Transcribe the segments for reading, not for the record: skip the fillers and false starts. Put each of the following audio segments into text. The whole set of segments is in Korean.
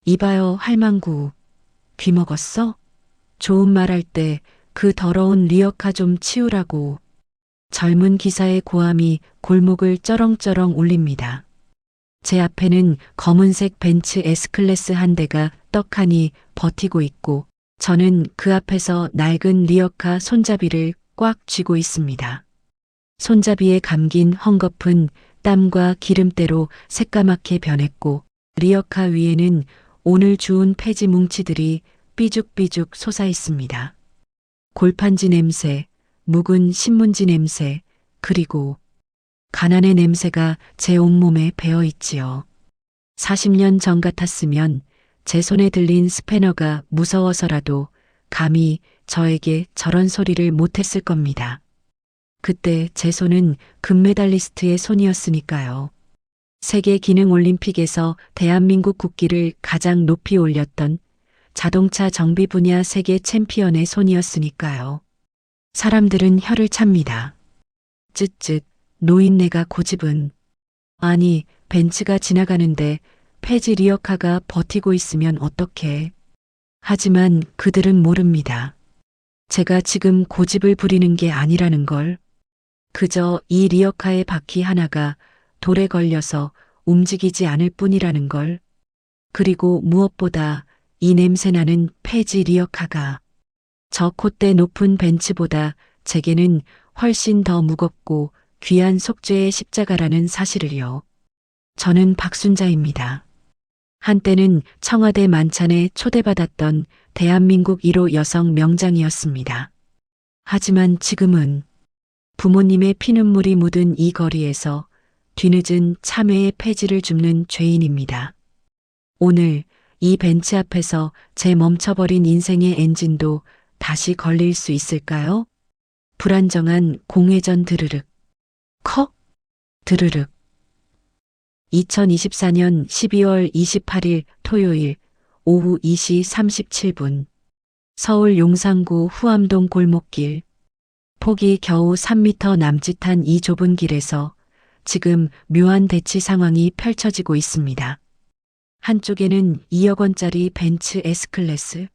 이봐요, 할망구. 귀 먹었어? 좋은 말 할 때 그 더러운 리어카 좀 치우라고. 젊은 기사의 고함이 골목을 쩌렁쩌렁 울립니다. 제 앞에는 검은색 벤츠 S클래스 한 대가 떡하니 버티고 있고 저는 그 앞에서 낡은 리어카 손잡이를 꽉 쥐고 있습니다. 손잡이에 감긴 헝겊은 땀과 기름때로 새까맣게 변했고 리어카 위에는 오늘 주운 폐지 뭉치들이 삐죽삐죽 솟아 있습니다. 골판지 냄새, 묵은 신문지 냄새, 그리고 가난의 냄새가 제 온몸에 배어 있지요. 40년 전 같았으면 제 손에 들린 스패너가 무서워서라도 감히 저에게 저런 소리를 못했을 겁니다. 그때 제 손은 금메달리스트의 손이었으니까요. 세계 기능 올림픽에서 대한민국 국기를 가장 높이 올렸던 자동차 정비 분야 세계 챔피언의 손이었으니까요. 사람들은 혀를 찹니다. 쯧쯧, 노인네가 고집은. 아니, 벤츠가 지나가는데 폐지 리어카가 버티고 있으면 어떡해. 하지만 그들은 모릅니다. 제가 지금 고집을 부리는 게 아니라는 걸. 그저 이 리어카의 바퀴 하나가 돌에 걸려서 움직이지 않을 뿐이라는 걸. 그리고 무엇보다 이 냄새나는 폐지 리어카가 저 콧대 높은 벤츠보다 제게는 훨씬 더 무겁고 귀한 속죄의 십자가라는 사실을요. 저는 박순자입니다. 한때는 청와대 만찬에 초대받았던 대한민국 1호 여성 명장이었습니다. 하지만 지금은 부모님의 피눈물이 묻은 이 거리에서 뒤늦은 참회의 폐지를 줍는 죄인입니다. 오늘 이 벤츠 앞에서 제 멈춰버린 인생의 엔진도 다시 걸릴 수 있을까요? 불안정한 공회전 드르륵. 컥! 드르륵. 2024년 12월 28일 토요일 오후 2시 37분. 서울 용산구 후암동 골목길. 폭이 겨우 3m 남짓한 이 좁은 길에서 지금 묘한 대치 상황이 펼쳐지고 있습니다. 한쪽에는 2억 원짜리 벤츠 S클래스.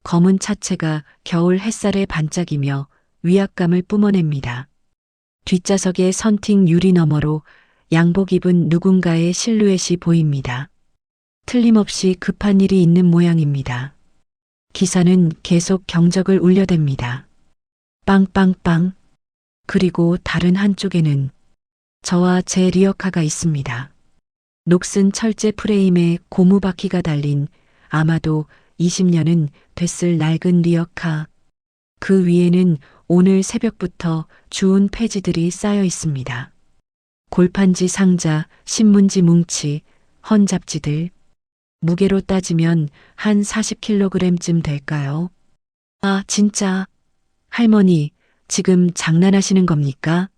검은 차체가 겨울 햇살에 반짝이며 위압감을 뿜어냅니다. 뒷좌석의 선팅 유리 너머로 양복 입은 누군가의 실루엣이 보입니다. 틀림없이 급한 일이 있는 모양입니다. 기사는 계속 경적을 울려댑니다. 빵빵빵. 그리고 다른 한쪽에는 저와 제 리어카가 있습니다. 녹슨 철제 프레임에 고무 바퀴가 달린 아마도 20년은 됐을 낡은 리어카. 그 위에는 오늘 새벽부터 주운 폐지들이 쌓여 있습니다. 골판지 상자, 신문지 뭉치, 헌잡지들. 무게로 따지면 한 40kg쯤 될까요? 아, 진짜. 할머니, 지금 장난하시는 겁니까?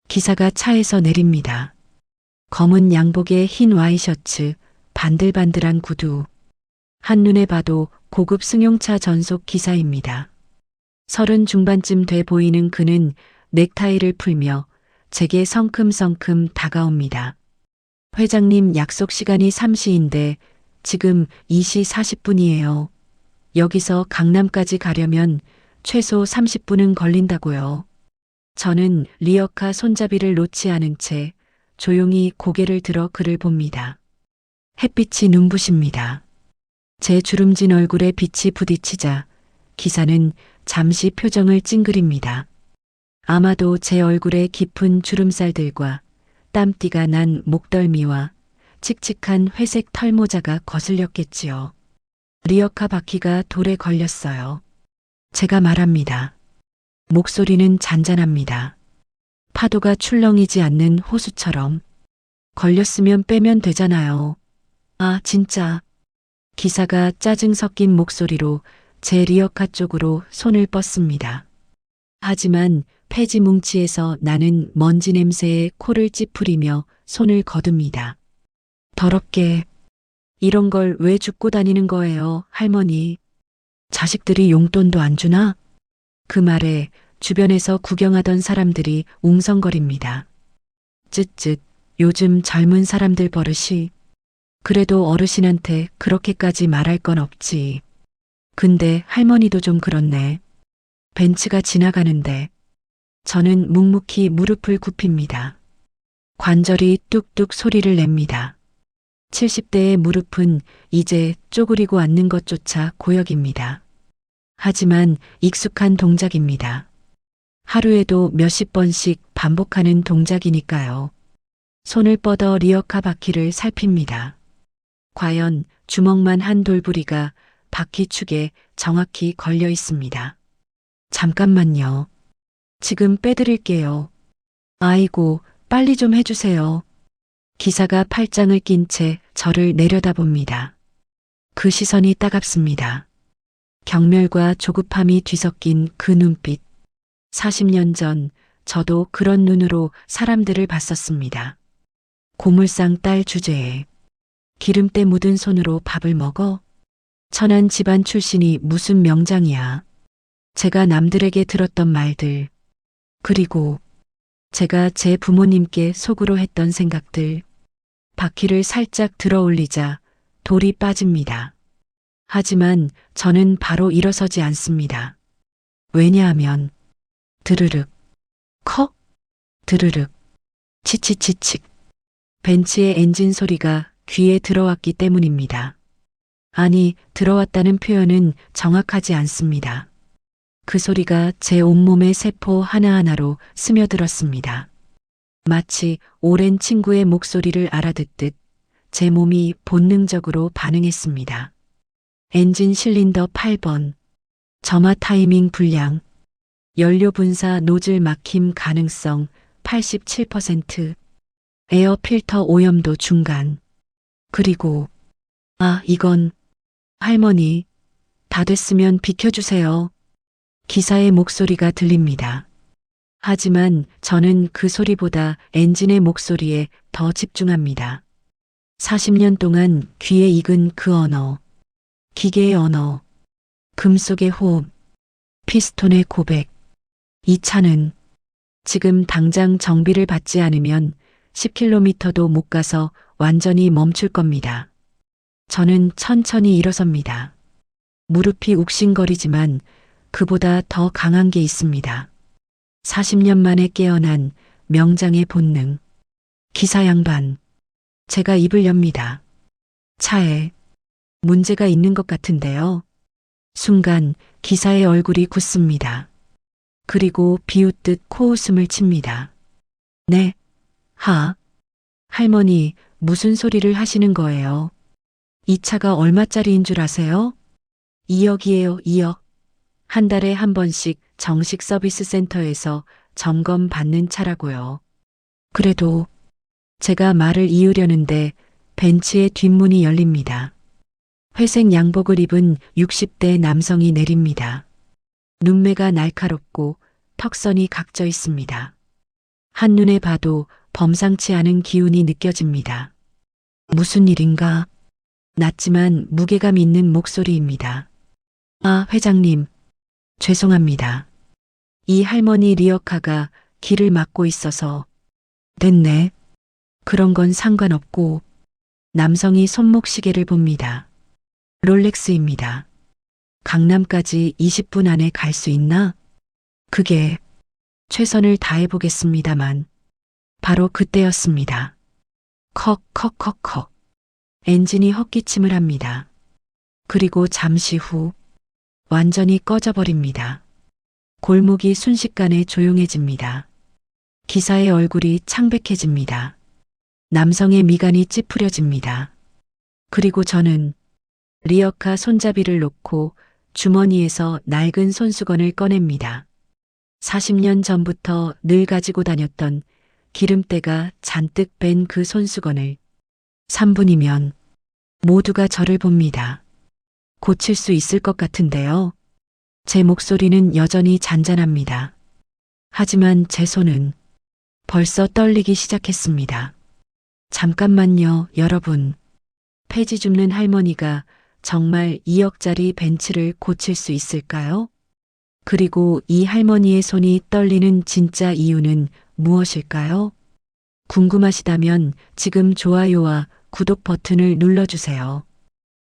기사가 차에서 내립니다. 검은 양복에 흰 와이셔츠, 반들반들한 구두. 한눈에 봐도 고급 승용차 전속 기사입니다. 30 중반쯤 돼 보이는 그는 넥타이를 풀며 제게 성큼성큼 다가옵니다. 회장님 약속 시간이 3시인데 지금 2시 40분이에요. 여기서 강남까지 가려면 최소 30분은 걸린다고요. 저는 리어카 손잡이를 놓지 않은 채 조용히 고개를 들어 그를 봅니다. 햇빛이 눈부십니다. 제 주름진 얼굴에 빛이 부딪히자 기사는 잠시 표정을 찡그립니다. 아마도 제 얼굴에 깊은 주름살들과 땀띠가 난 목덜미와 칙칙한 회색 털모자가 거슬렸겠지요. 리어카 바퀴가 돌에 걸렸어요. 제가 말합니다. 목소리는 잔잔합니다. 파도가 출렁이지 않는 호수처럼. 걸렸으면 빼면 되잖아요. 아, 진짜. 기사가 짜증 섞인 목소리로 제 리어카 쪽으로 손을 뻗습니다. 하지만 폐지 뭉치에서 나는 먼지 냄새에 코를 찌푸리며 손을 거둡니다. 더럽게. 이런 걸 왜 줍고 다니는 거예요, 할머니? 자식들이 용돈도 안 주나? 그 말에 주변에서 구경하던 사람들이 웅성거립니다. 쯧쯧, 요즘 젊은 사람들 버릇이. 그래도 어르신한테 그렇게까지 말할 건 없지. 근데 할머니도 좀 그렇네. 벤츠가 지나가는데 저는 묵묵히 무릎을 굽힙니다. 관절이 뚝뚝 소리를 냅니다. 70대의 무릎은 이제 쪼그리고 앉는 것조차 고역입니다. 하지만 익숙한 동작입니다. 하루에도 몇십 번씩 반복하는 동작이니까요. 손을 뻗어 리어카 바퀴를 살핍니다. 과연 주먹만 한 돌부리가 바퀴축에 정확히 걸려 있습니다. 잠깐만요. 지금 빼드릴게요. 아이고, 빨리 좀 해주세요. 기사가 팔짱을 낀 채 저를 내려다봅니다. 그 시선이 따갑습니다. 경멸과 조급함이 뒤섞인 그 눈빛. 40년 전 저도 그런 눈으로 사람들을 봤었습니다. 고물상 딸 주제에 기름때 묻은 손으로 밥을 먹어? 천한 집안 출신이 무슨 명장이야. 제가 남들에게 들었던 말들, 그리고 제가 제 부모님께 속으로 했던 생각들, 바퀴를 살짝 들어 올리자 돌이 빠집니다. 하지만 저는 바로 일어서지 않습니다. 왜냐하면 드르륵, 컥, 드르륵, 치치치칙. 벤츠의 엔진 소리가 귀에 들어왔기 때문입니다. 아니, 들어왔다는 표현은 정확하지 않습니다. 그 소리가 제 온몸의 세포 하나하나로 스며들었습니다. 마치 오랜 친구의 목소리를 알아듣듯 제 몸이 본능적으로 반응했습니다. 엔진 실린더 8번, 점화 타이밍 불량, 연료 분사 노즐 막힘 가능성 87%, 에어 필터 오염도 중간. 그리고 이건 할머니, 다 됐으면 비켜주세요. 기사의 목소리가 들립니다. 하지만 저는 그 소리보다 엔진의 목소리에 더 집중합니다. 40년 동안 귀에 익은 그 언어, 기계의 언어, 금속의 호흡, 피스톤의 고백. 이 차는 지금 당장 정비를 받지 않으면 10km도 못 가서 완전히 멈출 겁니다. 저는 천천히 일어섭니다. 무릎이 욱신거리지만 그보다 더 강한 게 있습니다. 40년 만에 깨어난 명장의 본능. 기사 양반. 제가 입을 엽니다. 차에 문제가 있는 것 같은데요. 순간 기사의 얼굴이 굳습니다. 그리고 비웃듯 코웃음을 칩니다. 네, 할머니, 무슨 소리를 하시는 거예요? 이 차가 얼마짜리인 줄 아세요? 2억이에요, 2억. 한 달에 한 번씩 정식 서비스 센터에서 점검 받는 차라고요. 그래도 제가 말을 이으려는데 벤츠의 뒷문이 열립니다. 회색 양복을 입은 60대 남성이 내립니다. 눈매가 날카롭고 턱선이 각져 있습니다. 한눈에 봐도 범상치 않은 기운이 느껴집니다. 무슨 일인가? 낮지만 무게감 있는 목소리입니다. 회장님, 죄송합니다. 이 할머니 리어카가 길을 막고 있어서. 됐네. 그런 건 상관없고. 남성이 손목시계를 봅니다. 롤렉스입니다. 강남까지 20분 안에 갈 수 있나? 그게 최선을 다해보겠습니다만. 바로 그때였습니다. 컥. 엔진이 헛기침을 합니다. 그리고 잠시 후 완전히 꺼져버립니다. 골목이 순식간에 조용해집니다. 기사의 얼굴이 창백해집니다. 남성의 미간이 찌푸려집니다. 그리고 저는 리어카 손잡이를 놓고 주머니에서 낡은 손수건을 꺼냅니다. 40년 전부터 늘 가지고 다녔던 기름때가 잔뜩 뺀 그 손수건을 3분이면 모두가 저를 봅니다. 고칠 수 있을 것 같은데요. 제 목소리는 여전히 잔잔합니다. 하지만 제 손은 벌써 떨리기 시작했습니다. 잠깐만요, 여러분. 폐지 줍는 할머니가 정말 2억짜리 벤츠를 고칠 수 있을까요? 그리고 이 할머니의 손이 떨리는 진짜 이유는 무엇일까요? 궁금하시다면 지금 좋아요와 구독 버튼을 눌러주세요.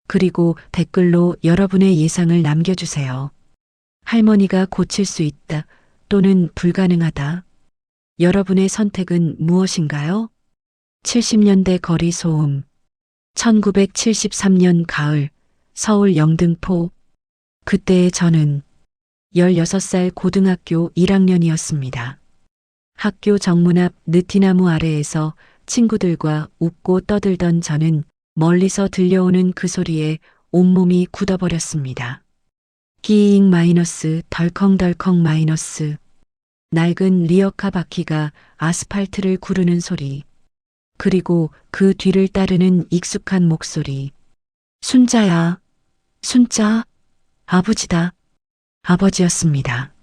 그리고 댓글로 여러분의 예상을 남겨주세요. 할머니가 고칠 수 있다 또는 불가능하다. 여러분의 선택은 무엇인가요? 70년대 거리 소음. 1973년 가을, 서울 영등포. 그때의 저는 16살 고등학교 1학년이었습니다. 학교 정문 앞 느티나무 아래에서 친구들과 웃고 떠들던 저는 멀리서 들려오는 그 소리에 온몸이 굳어버렸습니다. 끼잉 마이너스 덜컹덜컹 마이너스. 낡은 리어카 바퀴가 아스팔트를 구르는 소리. 그리고 그 뒤를 따르는 익숙한 목소리. 순자야. 순자. 아버지다. 아버지였습니다.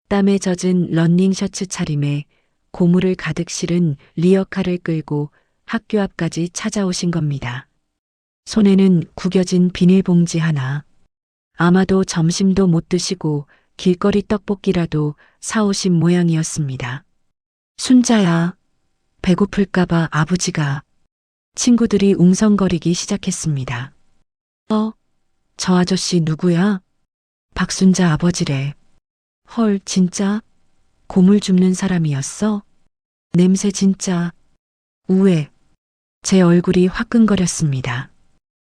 땀에 젖은 러닝셔츠 차림에 고무를 가득 실은 리어카를 끌고 학교 앞까지 찾아오신 겁니다. 손에는 구겨진 비닐봉지 하나. 아마도 점심도 못 드시고 길거리 떡볶이라도 사오신 모양이었습니다. 순자야. 배고플까봐 아버지가. 친구들이 웅성거리기 시작했습니다. 저 아저씨 누구야? 박순자 아버지래. 헐, 진짜? 고물 줍는 사람이었어? 냄새 진짜. 우에. 제 얼굴이 화끈거렸습니다.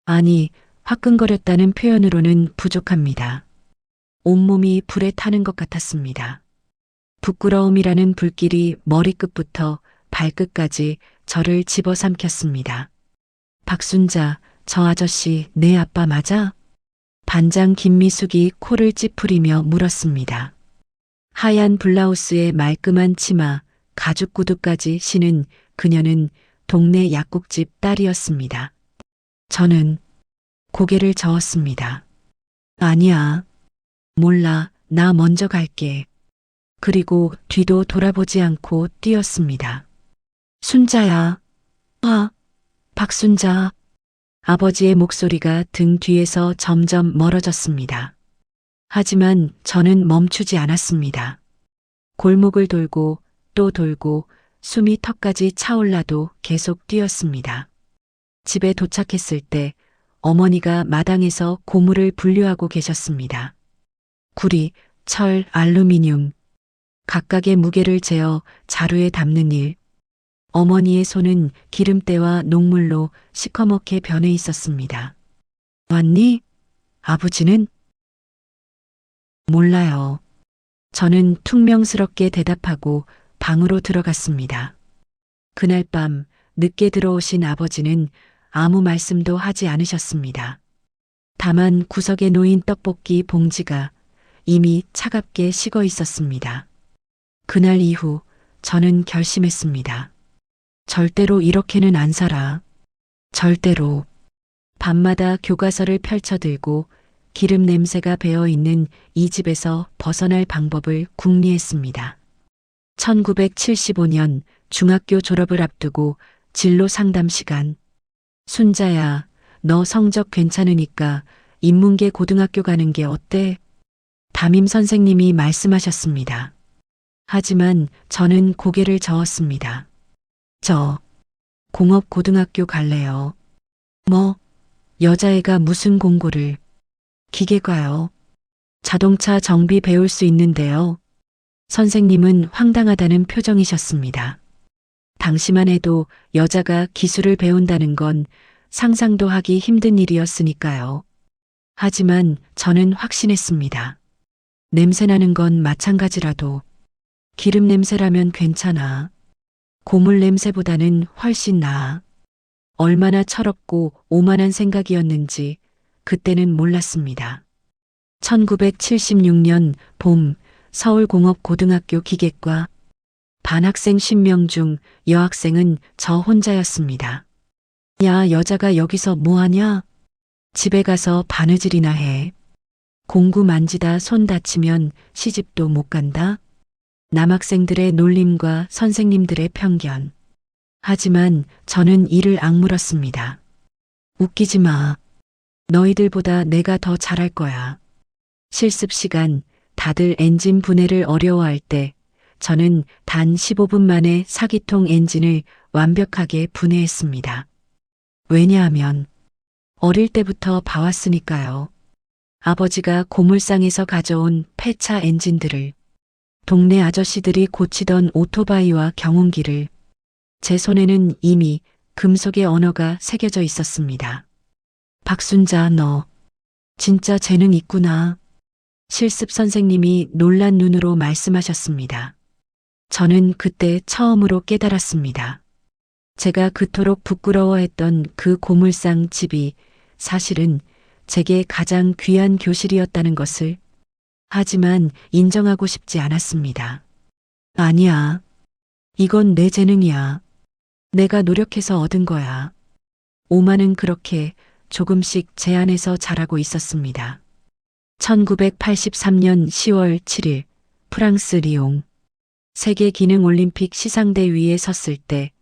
아니, 화끈거렸다는 표현으로는 부족합니다. 온몸이 불에 타는 것 같았습니다. 부끄러움이라는 불길이 머리끝부터 발끝까지 저를 집어삼켰습니다. 박순자, 저 아저씨 내 아빠 맞아? 반장 김미숙이 코를 찌푸리며 물었습니다. 하얀 블라우스에 말끔한 치마, 가죽 구두까지 신은 그녀는 동네 약국집 딸이었습니다. 저는 고개를 저었습니다. 아니야. 몰라, 나 먼저 갈게. 그리고 뒤도 돌아보지 않고 뛰었습니다. 순자야. 박순자. 아버지의 목소리가 등 뒤에서 점점 멀어졌습니다. 하지만 저는 멈추지 않았습니다. 골목을 돌고 또 돌고 숨이 턱까지 차올라도 계속 뛰었습니다. 집에 도착했을 때 어머니가 마당에서 고무를 분류하고 계셨습니다. 구리, 철, 알루미늄, 각각의 무게를 재어 자루에 담는 일. 어머니의 손은 기름때와 녹물로 시커멓게 변해 있었습니다. 왔니? 아버지는? 몰라요. 저는 퉁명스럽게 대답하고 방으로 들어갔습니다. 그날 밤 늦게 들어오신 아버지는 아무 말씀도 하지 않으셨습니다. 다만 구석에 놓인 떡볶이 봉지가 이미 차갑게 식어 있었습니다. 그날 이후 저는 결심했습니다. 절대로 이렇게는 안 살아. 절대로. 밤마다 교과서를 펼쳐들고 기름 냄새가 배어 있는 이 집에서 벗어날 방법을 궁리했습니다. 1975년 중학교 졸업을 앞두고 진로 상담 시간. 순자야, 너 성적 괜찮으니까 인문계 고등학교 가는 게 어때? 담임 선생님이 말씀하셨습니다. 하지만 저는 고개를 저었습니다. 저 공업고등학교 갈래요. 뭐? 여자애가 무슨 공고를. 기계과요. 자동차 정비 배울 수 있는데요. 선생님은 황당하다는 표정이셨습니다. 당시만 해도 여자가 기술을 배운다는 건 상상도 하기 힘든 일이었으니까요. 하지만 저는 확신했습니다. 냄새나는 건 마찬가지라도 기름 냄새라면 괜찮아. 고물 냄새보다는 훨씬 나아. 얼마나 철없고 오만한 생각이었는지 그때는 몰랐습니다. 1976년 봄 서울공업고등학교 기계과 반 학생 10명 중 여학생은 저 혼자였습니다. 야, 여자가 여기서 뭐하냐? 집에 가서 바느질이나 해. 공구 만지다 손 다치면 시집도 못 간다. 남학생들의 놀림과 선생님들의 편견. 하지만 저는 이를 악물었습니다. 웃기지 마. 너희들보다 내가 더 잘할 거야. 실습 시간 다들 엔진 분해를 어려워할 때 저는 단 15분 만에 4기통 엔진을 완벽하게 분해했습니다. 왜냐하면 어릴 때부터 봐왔으니까요. 아버지가 고물상에서 가져온 폐차 엔진들을, 동네 아저씨들이 고치던 오토바이와 경운기를, 제 손에는 이미 금속의 언어가 새겨져 있었습니다. 박순자, 너 진짜 재능 있구나. 실습 선생님이 놀란 눈으로 말씀하셨습니다. 저는 그때 처음으로 깨달았습니다. 제가 그토록 부끄러워했던 그 고물상 집이 사실은 제게 가장 귀한 교실이었다는 것을, 하지만 인정하고 싶지 않았습니다. 아니야. 이건 내 재능이야. 내가 노력해서 얻은 거야. 오마는 그렇게 조금씩 제 안에서 자라고 있었습니다. 1983년 10월 7일 프랑스 리옹 세계기능올림픽 시상대 위에 섰을 때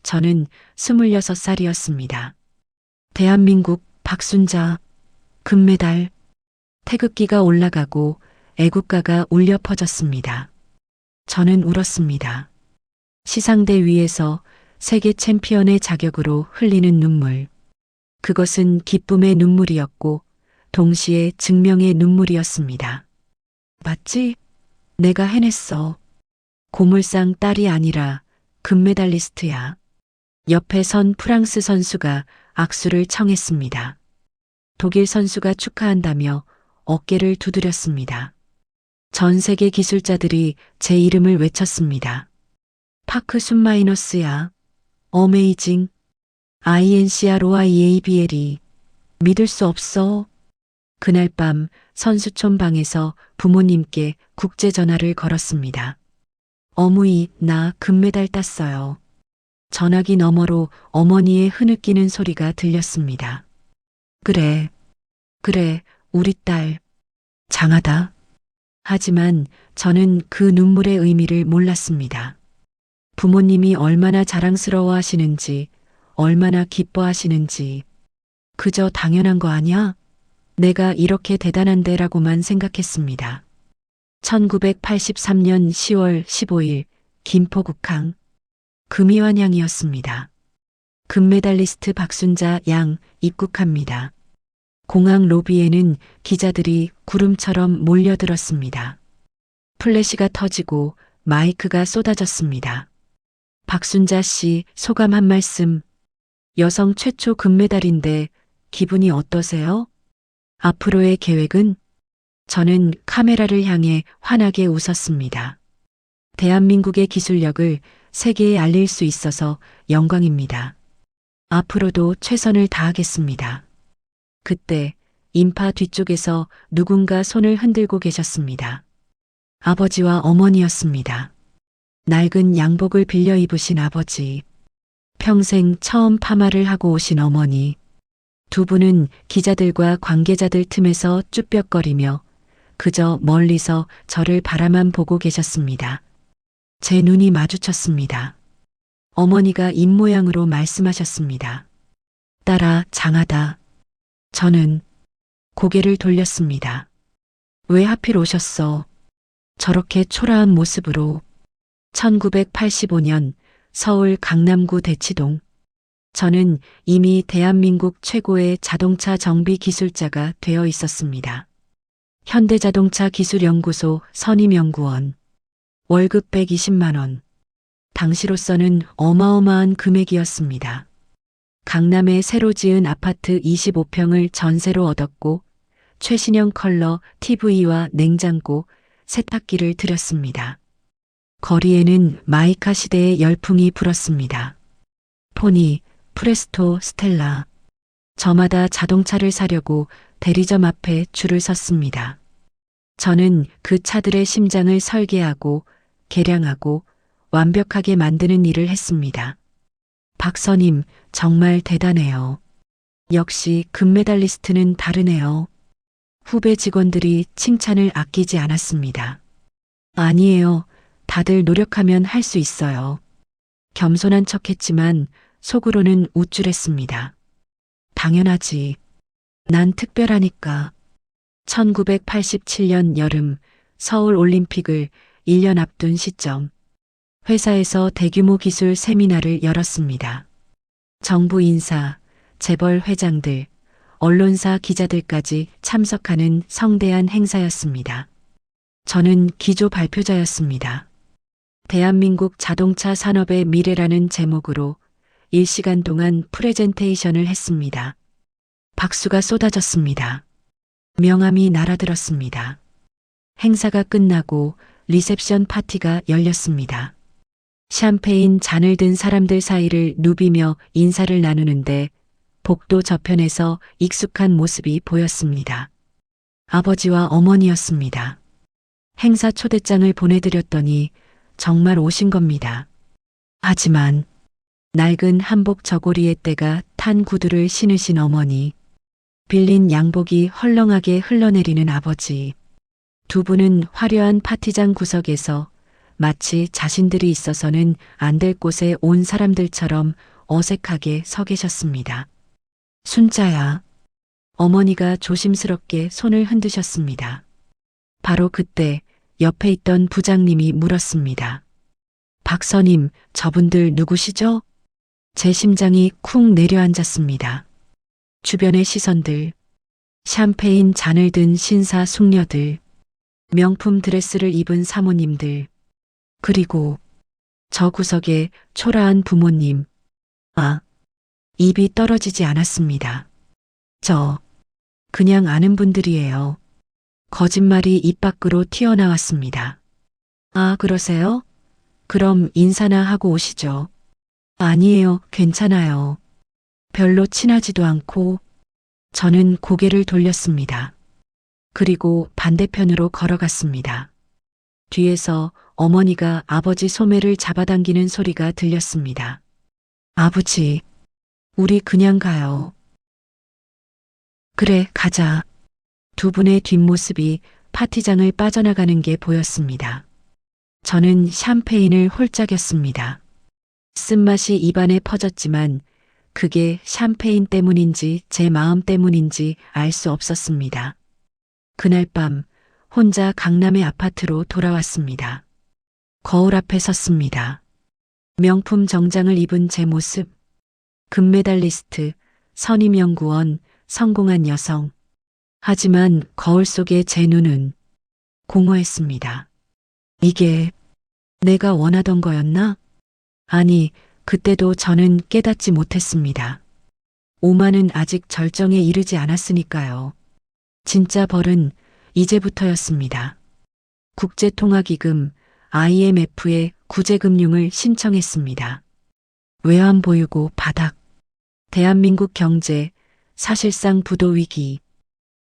저는 26살이었습니다. 대한민국 박순자 금메달. 태극기가 올라가고 애국가가 울려 퍼졌습니다. 저는 울었습니다. 시상대 위에서 세계 챔피언의 자격으로 흘리는 눈물. 그것은 기쁨의 눈물이었고 동시에 증명의 눈물이었습니다. 맞지? 내가 해냈어. 고물상 딸이 아니라 금메달리스트야. 옆에 선 프랑스 선수가 악수를 청했습니다. 독일 선수가 축하한다며 어깨를 두드렸습니다. 전 세계 기술자들이 제 이름을 외쳤습니다. 파크 순마이너스야. 어메이징. INCROIABL이. 믿을 수 없어. 그날 밤 선수촌 방에서 부모님께 국제 전화를 걸었습니다. 어머니, 나 금메달 땄어요. 전화기 너머로 어머니의 흐느끼는 소리가 들렸습니다. 그래, 우리 딸. 장하다. 하지만 저는 그 눈물의 의미를 몰랐습니다. 부모님이 얼마나 자랑스러워 하시는지, 얼마나 기뻐하시는지. 그저 당연한 거 아니야? 내가 이렇게 대단한데라고만 생각했습니다. 1983년 10월 15일 김포국항 금이환양이었습니다. 금메달리스트 박순자 양 입국합니다. 공항 로비에는 기자들이 구름처럼 몰려들었습니다. 플래시가 터지고 마이크가 쏟아졌습니다. 박순자 씨 소감 한 말씀. 여성 최초 금메달인데 기분이 어떠세요? 앞으로의 계획은? 저는 카메라를 향해 환하게 웃었습니다. 대한민국의 기술력을 세계에 알릴 수 있어서 영광입니다. 앞으로도 최선을 다하겠습니다. 그때 인파 뒤쪽에서 누군가 손을 흔들고 계셨습니다. 아버지와 어머니였습니다. 낡은 양복을 빌려 입으신 아버지, 평생 처음 파마를 하고 오신 어머니, 두 분은 기자들과 관계자들 틈에서 쭈뼛거리며 그저 멀리서 저를 바라만 보고 계셨습니다. 제 눈이 마주쳤습니다. 어머니가 입모양으로 말씀하셨습니다. 딸아, 장하다. 저는 고개를 돌렸습니다. 왜 하필 오셨어? 저렇게 초라한 모습으로. 1985년 서울 강남구 대치동. 저는 이미 대한민국 최고의 자동차 정비 기술자가 되어 있었습니다. 현대자동차 기술연구소 선임연구원. 월급 120만 원. 당시로서는 어마어마한 금액이었습니다. 강남에 새로 지은 아파트 25평을 전세로 얻었고 최신형 컬러 TV와 냉장고, 세탁기를 들였습니다. 거리에는 마이카 시대의 열풍이 불었습니다. 포니, 프레스토, 스텔라. 저마다 자동차를 사려고 대리점 앞에 줄을 섰습니다. 저는 그 차들의 심장을 설계하고 개량하고 완벽하게 만드는 일을 했습니다. 박선임, 정말 대단해요. 역시 금메달리스트는 다르네요. 후배 직원들이 칭찬을 아끼지 않았습니다. 아니에요. 다들 노력하면 할 수 있어요. 겸손한 척했지만 속으로는 우쭐했습니다. 당연하지. 난 특별하니까. 1987년 여름 서울 올림픽을 1년 앞둔 시점. 회사에서 대규모 기술 세미나를 열었습니다. 정부 인사, 재벌 회장들, 언론사 기자들까지 참석하는 성대한 행사였습니다. 저는 기조 발표자였습니다. 대한민국 자동차 산업의 미래라는 제목으로 1시간 동안 프레젠테이션을 했습니다. 박수가 쏟아졌습니다. 명함이 날아들었습니다. 행사가 끝나고 리셉션 파티가 열렸습니다. 샴페인 잔을 든 사람들 사이를 누비며 인사를 나누는데 복도 저편에서 익숙한 모습이 보였습니다. 아버지와 어머니였습니다. 행사 초대장을 보내드렸더니 정말 오신 겁니다. 하지만 낡은 한복 저고리에 때가 탄 구두를 신으신 어머니, 빌린 양복이 헐렁하게 흘러내리는 아버지, 두 분은 화려한 파티장 구석에서 마치 자신들이 있어서는 안 될 곳에 온 사람들처럼 어색하게 서 계셨습니다. 순자야. 어머니가 조심스럽게 손을 흔드셨습니다. 바로 그때 옆에 있던 부장님이 물었습니다. 박서님, 저분들 누구시죠? 제 심장이 쿵 내려앉았습니다. 주변의 시선들, 샴페인 잔을 든 신사 숙녀들, 명품 드레스를 입은 사모님들, 그리고 저 구석에 초라한 부모님. 입이 떨어지지 않았습니다. 저 그냥 아는 분들이에요. 거짓말이 입 밖으로 튀어나왔습니다. 그러세요? 그럼 인사나 하고 오시죠. 아니에요, 괜찮아요. 별로 친하지도 않고. 저는 고개를 돌렸습니다. 그리고 반대편으로 걸어갔습니다. 뒤에서 어머니가 아버지 소매를 잡아당기는 소리가 들렸습니다. 아버지, 우리 그냥 가요. 그래, 가자. 두 분의 뒷모습이 파티장을 빠져나가는 게 보였습니다. 저는 샴페인을 홀짝였습니다. 쓴맛이 입안에 퍼졌지만 그게 샴페인 때문인지 제 마음 때문인지 알 수 없었습니다. 그날 밤 혼자 강남의 아파트로 돌아왔습니다. 거울 앞에 섰습니다. 명품 정장을 입은 제 모습, 금메달리스트, 선임연구원, 성공한 여성. 하지만 거울 속의 제 눈은 공허했습니다. 이게 내가 원하던 거였나? 아니, 그때도 저는 깨닫지 못했습니다. 오만은 아직 절정에 이르지 않았으니까요. 진짜 벌은 이제부터였습니다. 국제통화기금 IMF에 구제금융을 신청했습니다. 외환보유고 바닥. 대한민국 경제 사실상 부도 위기.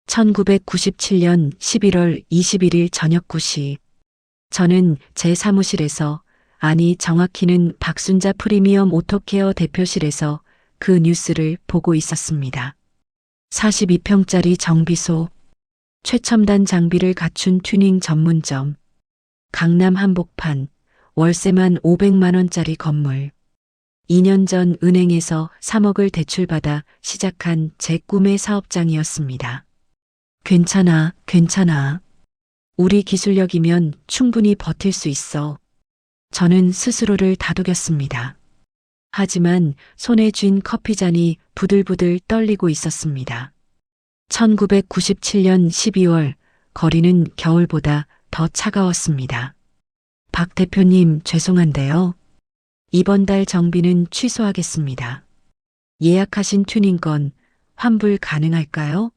1997년 11월 21일 저녁 9시. 저는 제 사무실에서, 아니 정확히는 박순자 프리미엄 오토케어 대표실에서 그 뉴스를 보고 있었습니다. 42평짜리 정비소, 최첨단 장비를 갖춘 튜닝 전문점, 강남 한복판, 월세만 500만 원짜리 건물. 2년 전 은행에서 3억을 대출받아 시작한 제 꿈의 사업장이었습니다. 괜찮아, 괜찮아. 우리 기술력이면 충분히 버틸 수 있어. 저는 스스로를 다독였습니다. 하지만 손에 쥔 커피잔이 부들부들 떨리고 있었습니다. 1997년 12월, 거리는 겨울보다 더 차가웠습니다. 박 대표님, 죄송한데요. 이번 달 정비는 취소하겠습니다. 예약하신 튜닝건 환불 가능할까요?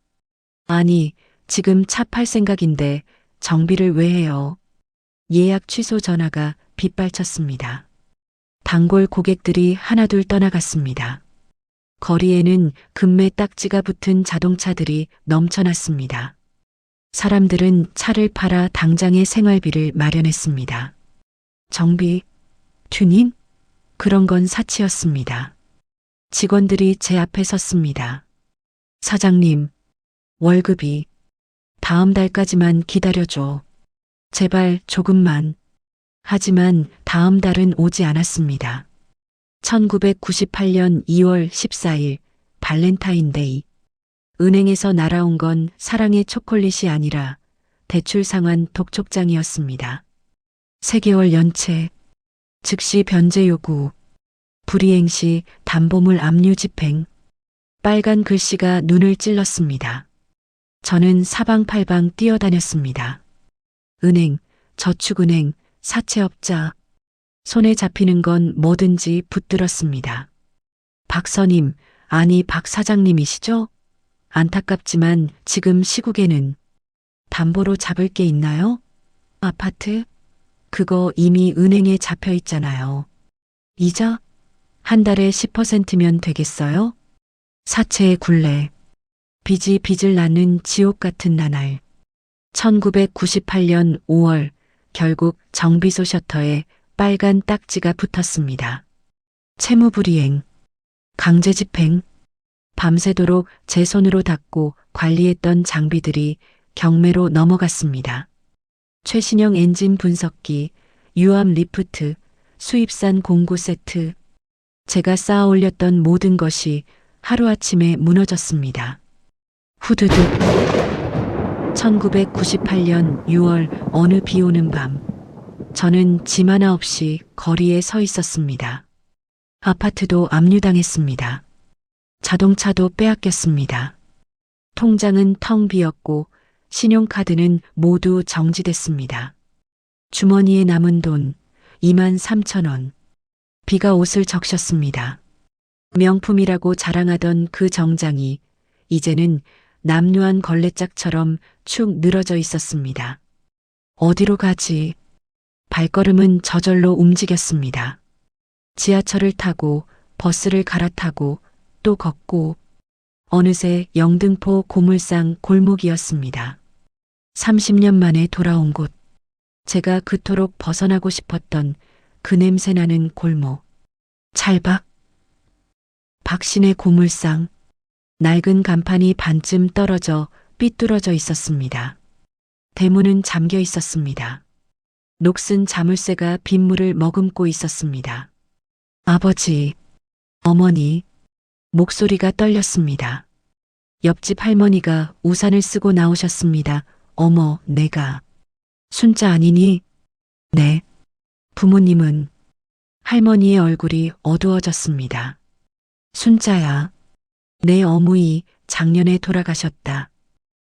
아니, 지금 차 팔 생각인데 정비를 왜 해요? 예약 취소 전화가 빗발쳤습니다. 단골 고객들이 하나둘 떠나갔습니다. 거리에는 금매 딱지가 붙은 자동차들이 넘쳐났습니다. 사람들은 차를 팔아 당장의 생활비를 마련했습니다. 정비, 튜닝? 그런 건 사치였습니다. 직원들이 제 앞에 섰습니다. 사장님, 월급이 다음 달까지만 기다려줘. 제발 조금만. 하지만 다음 달은 오지 않았습니다. 1998년 2월 14일 발렌타인데이. 은행에서 날아온 건 사랑의 초콜릿이 아니라 대출 상환 독촉장이었습니다. 3개월 연체, 즉시 변제 요구, 불이행 시 담보물 압류 집행. 빨간 글씨가 눈을 찔렀습니다. 저는 사방팔방 뛰어다녔습니다. 은행, 저축은행, 사채업자. 손에 잡히는 건 뭐든지 붙들었습니다. 박서님, 아니 박 사장님이시죠? 안타깝지만 지금 시국에는 담보로 잡을 게 있나요? 아파트? 그거 이미 은행에 잡혀 있잖아요. 이자? 한 달에 10%면 되겠어요? 사채의 굴레. 빚이 빚을 낳는 지옥 같은 나날. 1998년 5월 결국 정비소 셔터에 빨간 딱지가 붙었습니다. 채무불이행, 강제집행. 밤새도록 제 손으로 닦고 관리했던 장비들이 경매로 넘어갔습니다. 최신형 엔진 분석기, 유압 리프트, 수입산 공구 세트. 제가 쌓아 올렸던 모든 것이 하루아침에 무너졌습니다. 후두둑. 1998년 6월 어느 비 오는 밤, 저는 짐 하나 없이 거리에 서 있었습니다. 아파트도 압류당했습니다. 자동차도 빼앗겼습니다. 통장은 텅 비었고 신용카드는 모두 정지됐습니다. 주머니에 남은 돈 23,000원. 비가 옷을 적셨습니다. 명품이라고 자랑하던 그 정장이 이제는 남루한 걸레짝처럼 축 늘어져 있었습니다. 어디로 가지? 발걸음은 저절로 움직였습니다. 지하철을 타고 버스를 갈아타고 또 걷고 어느새 영등포 고물상 골목이었습니다. 30년 만에 돌아온 곳. 제가 그토록 벗어나고 싶었던 그 냄새나는 골목. 찰박. 박신의 고물상. 낡은 간판이 반쯤 떨어져 삐뚤어져 있었습니다. 대문은 잠겨 있었습니다. 녹슨 자물쇠가 빗물을 머금고 있었습니다. 아버지, 어머니, 목소리가 떨렸습니다. 옆집 할머니가 우산을 쓰고 나오셨습니다. 어머, 내가 순자 아니니? 네. 부모님은? 할머니의 얼굴이 어두워졌습니다. 순자야. 내 어머니 작년에 돌아가셨다.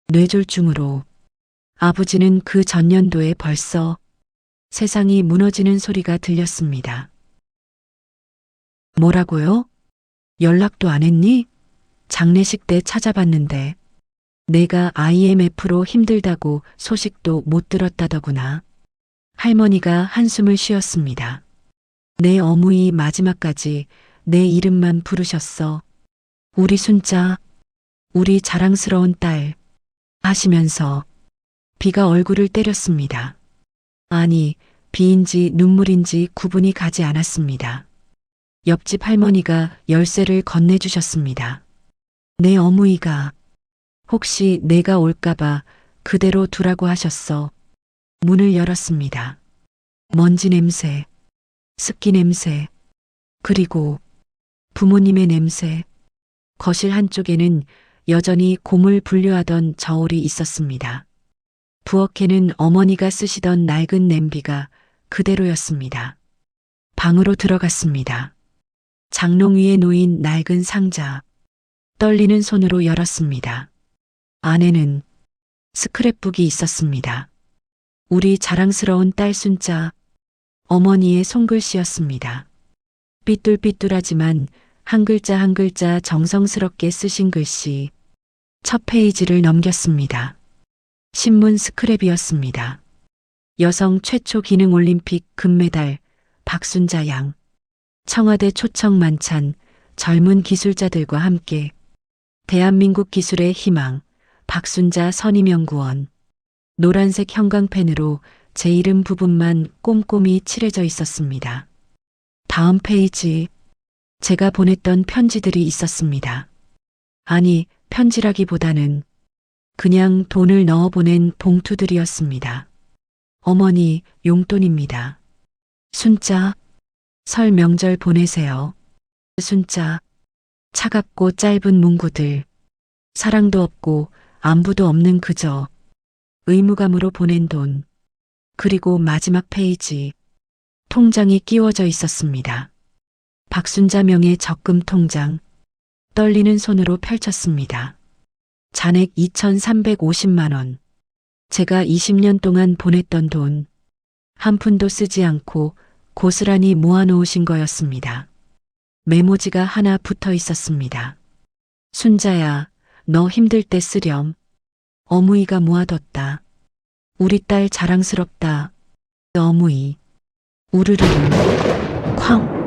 뇌졸중으로. 아버지는 그 전년도에 벌써. 세상이 무너지는 소리가 들렸습니다. 뭐라고요? 연락도 안 했니? 장례식 때 찾아봤는데 내가 IMF로 힘들다고 소식도 못 들었다더구나. 할머니가 한숨을 쉬었습니다. 내 어머니 마지막까지 내 이름만 부르셨어. 우리 순자, 우리 자랑스러운 딸 하시면서 비가 얼굴을 때렸습니다. 아니, 비인지 눈물인지 구분이 가지 않았습니다. 옆집 할머니가 열쇠를 건네주셨습니다. 내 어머니가 혹시 내가 올까봐 그대로 두라고 하셨어. 문을 열었습니다. 먼지 냄새, 습기 냄새, 그리고 부모님의 냄새. 거실 한쪽에는 여전히 곰을 분류하던 저울이 있었습니다. 부엌에는 어머니가 쓰시던 낡은 냄비가 그대로였습니다. 방으로 들어갔습니다. 장롱 위에 놓인 낡은 상자. 떨리는 손으로 열었습니다. 안에는 스크랩북이 있었습니다. 우리 자랑스러운 딸 순자, 어머니의 손글씨였습니다. 삐뚤삐뚤하지만 한 글자 한 글자 정성스럽게 쓰신 글씨. 첫 페이지를 넘겼습니다. 신문 스크랩이었습니다. 여성 최초 기능 올림픽 금메달 박순자 양. 청와대 초청 만찬 젊은 기술자들과 함께. 대한민국 기술의 희망 박순자 선임연구원. 노란색 형광펜으로 제 이름 부분만 꼼꼼히 칠해져 있었습니다. 다음 페이지. 제가 보냈던 편지들이 있었습니다. 아니, 편지라기보다는 그냥 돈을 넣어 보낸 봉투들이었습니다. 어머니, 용돈입니다. 순자, 설 명절 보내세요. 순자, 차갑고 짧은 문구들. 사랑도 없고 안부도 없는 그저 의무감으로 보낸 돈. 그리고 마지막 페이지. 통장이 끼워져 있었습니다. 박순자 명의 적금 통장. 떨리는 손으로 펼쳤습니다. 잔액 2,350만 원. 제가 20년 동안 보냈던 돈. 한 푼도 쓰지 않고 고스란히 모아놓으신 거였습니다. 메모지가 하나 붙어 있었습니다. 순자야, 너 힘들 때 쓰렴. 어무이가 모아뒀다. 우리 딸 자랑스럽다. 어무이. 우르르르. 쾅.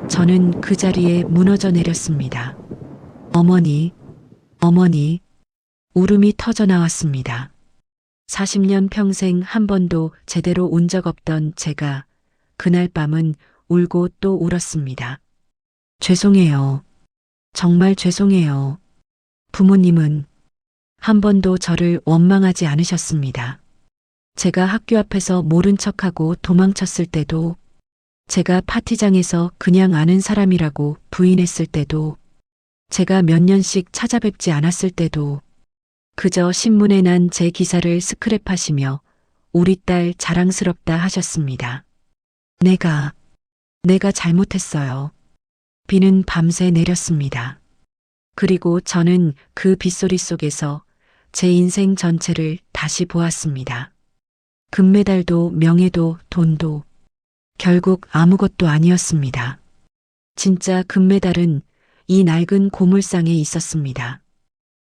저는 그 자리에 무너져 내렸습니다. 어머니, 어머니. 울음이 터져 나왔습니다. 40년 평생 한 번도 제대로 운 적 없던 제가 그날 밤은 울고 또 울었습니다. 죄송해요. 정말 죄송해요. 부모님은 한 번도 저를 원망하지 않으셨습니다. 제가 학교 앞에서 모른 척하고 도망쳤을 때도, 제가 파티장에서 그냥 아는 사람이라고 부인했을 때도, 제가 몇 년씩 찾아뵙지 않았을 때도 그저 신문에 난 제 기사를 스크랩하시며 우리 딸 자랑스럽다 하셨습니다. 내가 잘못했어요. 비는 밤새 내렸습니다. 그리고 저는 그 빗소리 속에서 제 인생 전체를 다시 보았습니다. 금메달도 명예도 돈도 결국 아무것도 아니었습니다. 진짜 금메달은 이 낡은 고물상에 있었습니다.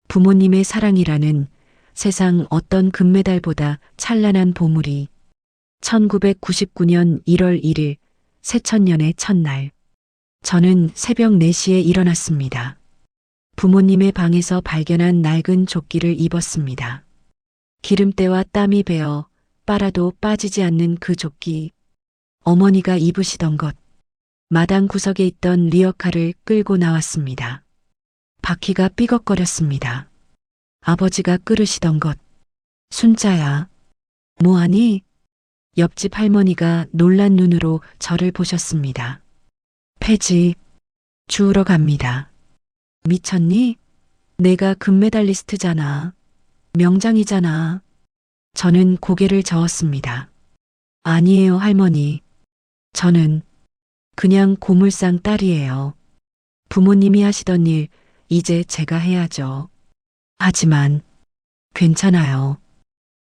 부모님의 사랑이라는 세상 어떤 금메달보다 찬란한 보물이 1999년 1월 1일 새천년의 첫날, 저는 새벽 4시에 일어났습니다. 부모님의 방에서 발견한 낡은 조끼를 입었습니다. 기름때와 땀이 배어 빨아도 빠지지 않는 그 조끼, 어머니가 입으시던 것. 마당 구석에 있던 리어카를 끌고 나왔습니다. 바퀴가 삐걱거렸습니다. 아버지가 끌으시던 것. 순자야, 뭐하니? 옆집 할머니가 놀란 눈으로 저를 보셨습니다. 폐지, 주우러 갑니다. 미쳤니? 내가 금메달리스트잖아. 명장이잖아. 저는 고개를 저었습니다. 아니에요, 할머니. 저는 그냥 고물상 딸이에요. 부모님이 하시던 일 이제 제가 해야죠. 하지만 괜찮아요.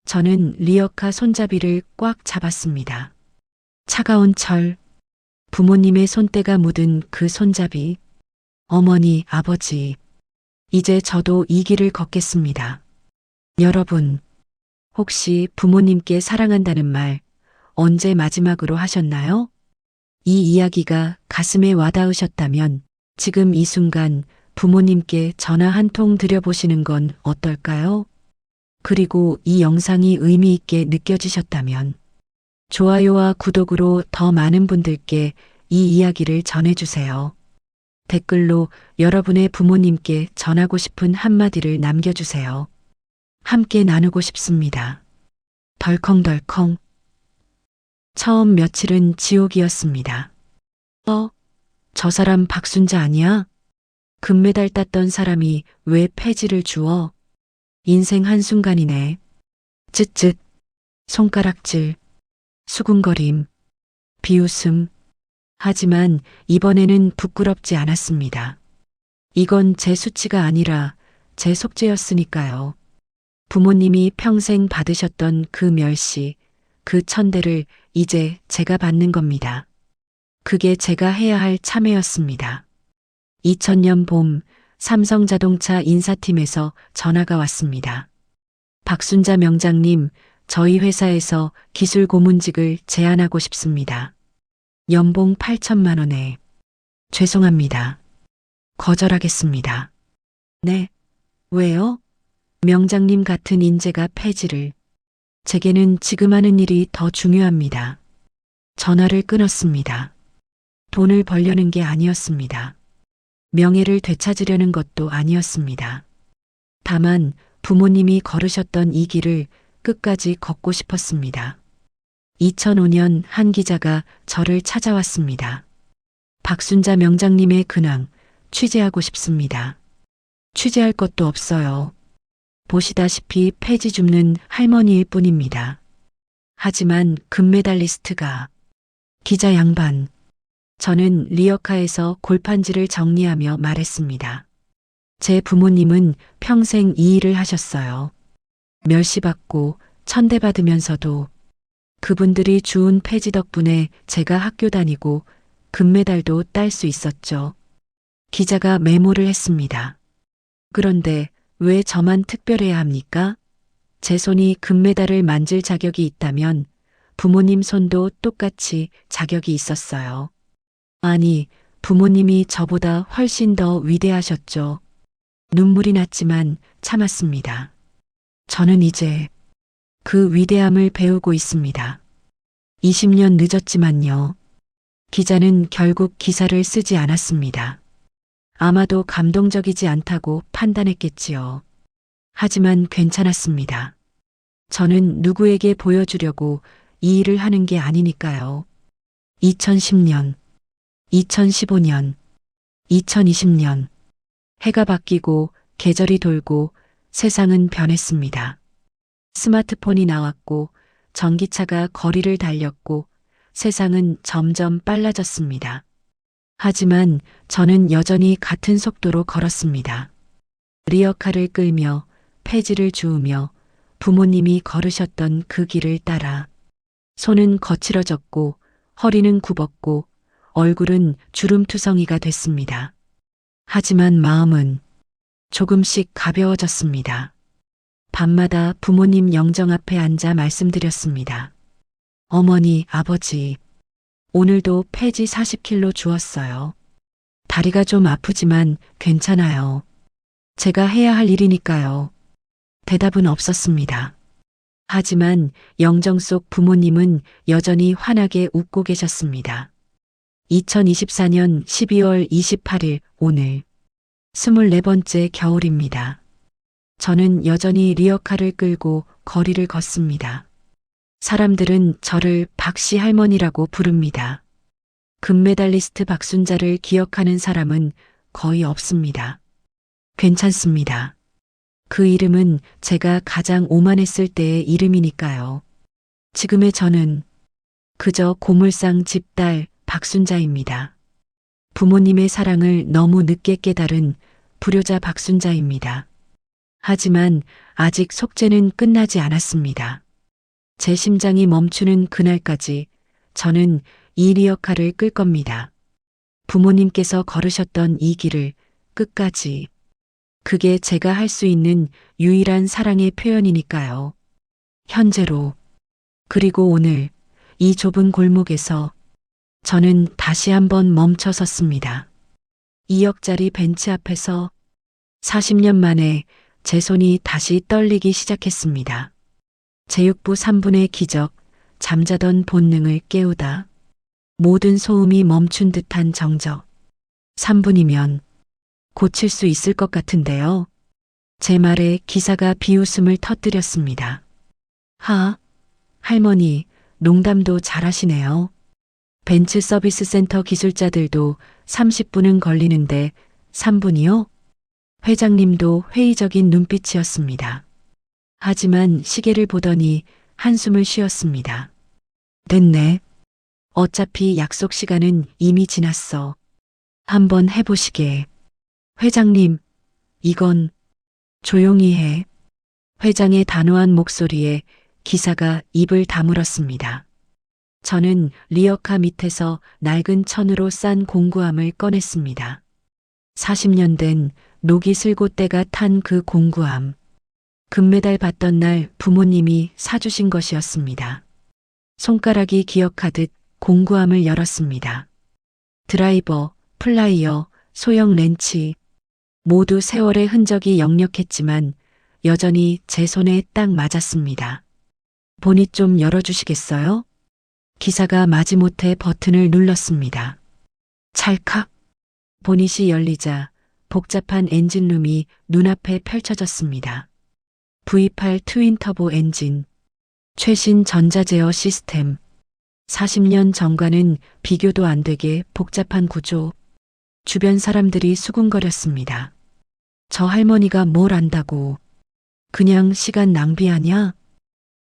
저는 리어카 손잡이를 꽉 잡았습니다. 차가운 철, 부모님의 손때가 묻은 그 손잡이. 어머니, 아버지, 이제 저도 이 길을 걷겠습니다. 여러분, 혹시 부모님께 사랑한다는 말 언제 마지막으로 하셨나요? 이 이야기가 가슴에 와닿으셨다면 지금 이 순간 부모님께 전화 한 통 드려보시는 건 어떨까요? 그리고 이 영상이 의미 있게 느껴지셨다면 좋아요와 구독으로 더 많은 분들께 이 이야기를 전해주세요. 댓글로 여러분의 부모님께 전하고 싶은 한마디를 남겨주세요. 함께 나누고 싶습니다. 덜컹덜컹. 처음 며칠은 지옥이었습니다. 저 사람 박순자 아니야? 금메달 땄던 사람이 왜 폐지를 주워? 인생 한순간이네. 쯧쯧. 손가락질. 수군거림. 비웃음. 하지만 이번에는 부끄럽지 않았습니다. 이건 제 수치가 아니라 제 속죄였으니까요. 부모님이 평생 받으셨던 그 멸시, 그 천대를 이제 제가 받는 겁니다. 그게 제가 해야 할 참회였습니다. 2000년 봄 삼성자동차 인사팀에서 전화가 왔습니다. 박순자 명장님, 저희 회사에서 기술 고문직을 제안하고 싶습니다. 연봉 8천만 원에. 죄송합니다. 거절하겠습니다. 네. 왜요? 명장님 같은 인재가 폐지를. 제게는 지금 하는 일이 더 중요합니다. 전화를 끊었습니다. 돈을 벌려는 게 아니었습니다. 명예를 되찾으려는 것도 아니었습니다. 다만 부모님이 걸으셨던 이 길을 끝까지 걷고 싶었습니다. 2005년 한 기자가 저를 찾아왔습니다. 박순자 명장님의 근황 취재하고 싶습니다. 취재할 것도 없어요. 보시다시피 폐지 줍는 할머니일 뿐입니다. 하지만 금메달리스트가. 기자 양반, 저는 리어카에서 골판지를 정리하며 말했습니다. 제 부모님은 평생 이 일을 하셨어요. 멸시받고 천대받으면서도 그분들이 주운 폐지 덕분에 제가 학교 다니고 금메달도 딸 수 있었죠. 기자가 메모를 했습니다. 그런데 왜 저만 특별해야 합니까? 제 손이 금메달을 만질 자격이 있다면 부모님 손도 똑같이 자격이 있었어요. 아니, 부모님이 저보다 훨씬 더 위대하셨죠. 눈물이 났지만 참았습니다. 저는 이제 그 위대함을 배우고 있습니다. 20년 늦었지만요. 기자는 결국 기사를 쓰지 않았습니다. 아마도 감동적이지 않다고 판단했겠지요. 하지만 괜찮았습니다. 저는 누구에게 보여주려고 이 일을 하는 게 아니니까요. 2010년, 2015년, 2020년, 해가 바뀌고 계절이 돌고 세상은 변했습니다. 스마트폰이 나왔고 전기차가 거리를 달렸고 세상은 점점 빨라졌습니다. 하지만 저는 여전히 같은 속도로 걸었습니다. 리어카를 끌며 폐지를 주우며 부모님이 걸으셨던 그 길을 따라 손은 거칠어졌고 허리는 굽었고 얼굴은 주름투성이가 됐습니다. 하지만 마음은 조금씩 가벼워졌습니다. 밤마다 부모님 영정 앞에 앉아 말씀드렸습니다. 어머니, 아버지, 오늘도 폐지 40kg 주었어요. 다리가 좀 아프지만 괜찮아요. 제가 해야 할 일이니까요. 대답은 없었습니다. 하지만 영정 속 부모님은 여전히 환하게 웃고 계셨습니다. 2024년 12월 28일 오늘 24번째 겨울입니다. 저는 여전히 리어카를 끌고 거리를 걷습니다. 사람들은 저를 박씨 할머니라고 부릅니다. 금메달리스트 박순자를 기억하는 사람은 거의 없습니다. 괜찮습니다. 그 이름은 제가 가장 오만했을 때의 이름이니까요. 지금의 저는 그저 고물상 집딸 박순자입니다. 부모님의 사랑을 너무 늦게 깨달은 불효자 박순자입니다. 하지만 아직 속죄는 끝나지 않았습니다. 제 심장이 멈추는 그날까지 저는 이 리어카를 끌 겁니다. 부모님께서 걸으셨던 이 길을 끝까지. 그게 제가 할 수 있는 유일한 사랑의 표현이니까요. 현재로, 그리고 오늘 이 좁은 골목에서 저는 다시 한번 멈춰 섰습니다. 2억짜리 벤츠 앞에서 40년 만에 제 손이 다시 떨리기 시작했습니다. 제육부 3분의 기적, 잠자던 본능을 깨우다. 모든 소음이 멈춘 듯한 정적. 3분이면 고칠 수 있을 것 같은데요. 제 말에 기사가 비웃음을 터뜨렸습니다. 할머니, 농담도 잘하시네요. 벤츠 서비스 센터 기술자들도 30분은 걸리는데 3분이요? 회장님도 회의적인 눈빛이었습니다. 하지만 시계를 보더니 한숨을 쉬었습니다. 됐네. 어차피 약속 시간은 이미 지났어. 한번 해보시게. 회장님, 이건 조용히 해. 회장의 단호한 목소리에 기사가 입을 다물었습니다. 저는 리어카 밑에서 낡은 천으로 싼 공구함을 꺼냈습니다. 40년 된 녹이 슬고 때가 탄 그 공구함. 금메달 받던 날 부모님이 사주신 것이었습니다. 손가락이 기억하듯 공구함을 열었습니다. 드라이버, 플라이어, 소형 렌치, 모두 세월의 흔적이 역력했지만 여전히 제 손에 딱 맞았습니다. 보닛 좀 열어주시겠어요? 기사가 마지못해 버튼을 눌렀습니다. 찰칵. 보닛이 열리자 복잡한 엔진룸이 눈앞에 펼쳐졌습니다. V8 트윈 터보 엔진, 최신 전자제어 시스템, 40년 전과는 비교도 안 되게 복잡한 구조. 주변 사람들이 수군거렸습니다. 저 할머니가 뭘 안다고. 그냥 시간 낭비하냐?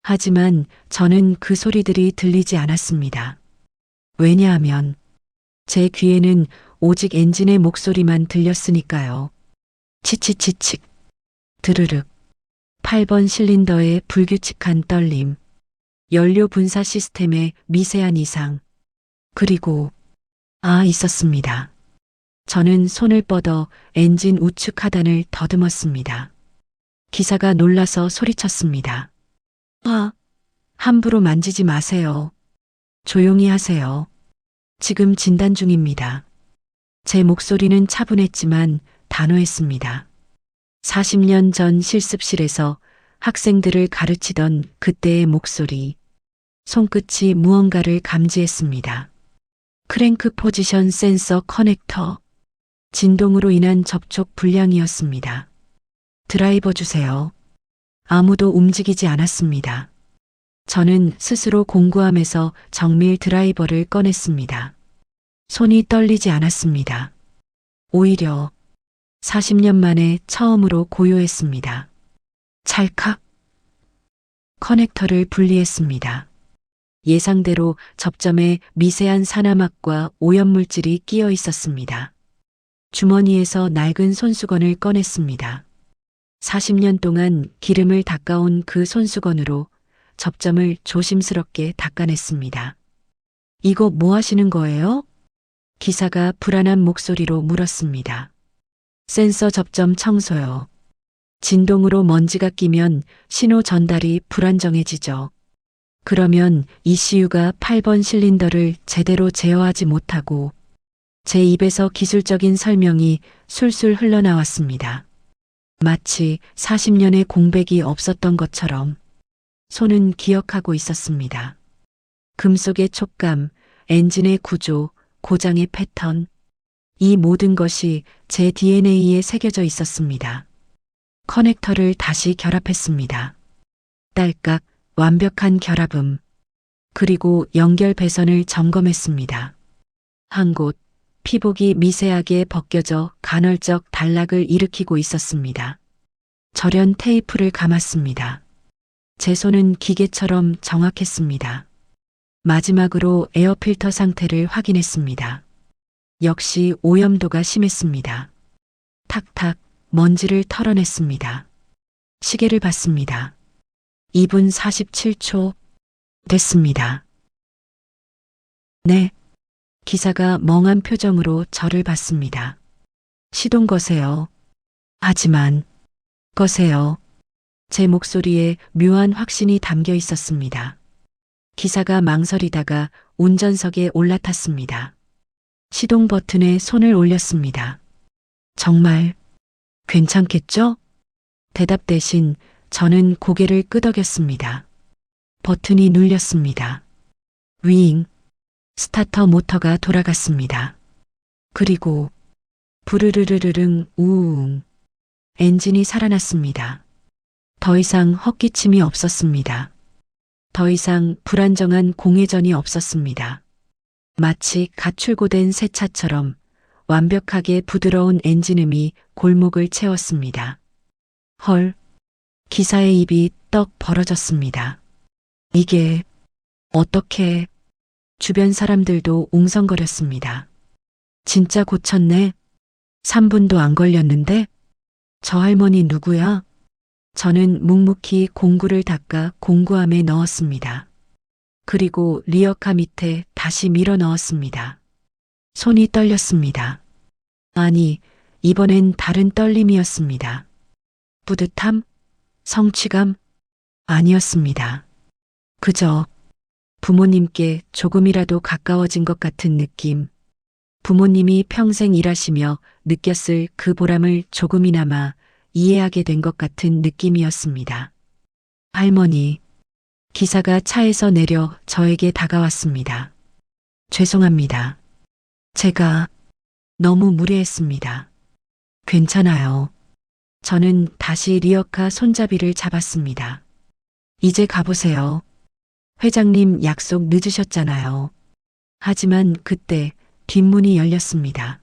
하지만 저는 그 소리들이 들리지 않았습니다. 왜냐하면 제 귀에는 오직 엔진의 목소리만 들렸으니까요. 치치치칙, 드르륵, 8번 실린더의 불규칙한 떨림, 연료 분사 시스템의 미세한 이상, 그리고 있었습니다. 저는 손을 뻗어 엔진 우측 하단을 더듬었습니다. 기사가 놀라서 소리쳤습니다. 함부로 만지지 마세요. 조용히 하세요. 지금 진단 중입니다. 제 목소리는 차분했지만 단호했습니다. 40년 전 실습실에서 학생들을 가르치던 그때의 목소리. 손끝이 무언가를 감지했습니다. 크랭크 포지션 센서 커넥터. 진동으로 인한 접촉 불량이었습니다. 드라이버 주세요. 아무도 움직이지 않았습니다. 저는 스스로 공구함에서 정밀 드라이버를 꺼냈습니다. 손이 떨리지 않았습니다. 오히려 40년 만에 처음으로 고요했습니다. 찰칵. 커넥터를 분리했습니다. 예상대로 접점에 미세한 산화막과 오염물질이 끼어 있었습니다. 주머니에서 낡은 손수건을 꺼냈습니다. 40년 동안 기름을 닦아온 그 손수건으로 접점을 조심스럽게 닦아냈습니다. 이거 뭐 하시는 거예요? 기사가 불안한 목소리로 물었습니다. 센서 접점 청소요. 진동으로 먼지가 끼면 신호 전달이 불안정해지죠. 그러면 ECU가 8번 실린더를 제대로 제어하지 못하고 제 입에서 기술적인 설명이 술술 흘러나왔습니다. 마치 40년의 공백이 없었던 것처럼 손은 기억하고 있었습니다. 금속의 촉감, 엔진의 구조, 고장의 패턴, 이 모든 것이 제 DNA에 새겨져 있었습니다. 커넥터를 다시 결합했습니다. 딸깍, 완벽한 결합음. 그리고 연결 배선을 점검했습니다. 한 곳, 피복이 미세하게 벗겨져 간헐적 단락을 일으키고 있었습니다. 절연 테이프를 감았습니다. 제 손은 기계처럼 정확했습니다. 마지막으로 에어필터 상태를 확인했습니다. 역시 오염도가 심했습니다. 탁탁 먼지를 털어냈습니다. 시계를 봤습니다. 2분 47초 됐습니다. 네. 기사가 멍한 표정으로 저를 봤습니다. 시동 거세요. 하지만 거세요. 제 목소리에 묘한 확신이 담겨 있었습니다. 기사가 망설이다가 운전석에 올라탔습니다. 시동 버튼에 손을 올렸습니다. 정말 괜찮겠죠? 대답 대신 저는 고개를 끄덕였습니다. 버튼이 눌렸습니다. 윙. 스타터 모터가 돌아갔습니다. 그리고 부르르르르릉 우웅. 엔진이 살아났습니다. 더 이상 헛기침이 없었습니다. 더 이상 불안정한 공회전이 없었습니다. 마치 갓 출고된 새 차처럼 완벽하게 부드러운 엔진음이 골목을 채웠습니다. 헐. 기사의 입이 떡 벌어졌습니다. 이게 어떻게... 주변 사람들도 웅성거렸습니다. 진짜 고쳤네. 3분도 안 걸렸는데? 저 할머니 누구야? 저는 묵묵히 공구를 닦아 공구함에 넣었습니다. 그리고 리어카 밑에 다시 밀어 넣었습니다. 손이 떨렸습니다. 아니, 이번엔 다른 떨림이었습니다. 뿌듯함? 성취감? 아니었습니다. 그저 부모님께 조금이라도 가까워진 것 같은 느낌. 부모님이 평생 일하시며 느꼈을 그 보람을 조금이나마 이해하게 된 것 같은 느낌이었습니다. 할머니, 기사가 차에서 내려 저에게 다가왔습니다. 죄송합니다. 제가 너무 무례했습니다. 괜찮아요. 저는 다시 리어카 손잡이를 잡았습니다. 이제 가보세요. 회장님 약속 늦으셨잖아요. 하지만 그때 뒷문이 열렸습니다.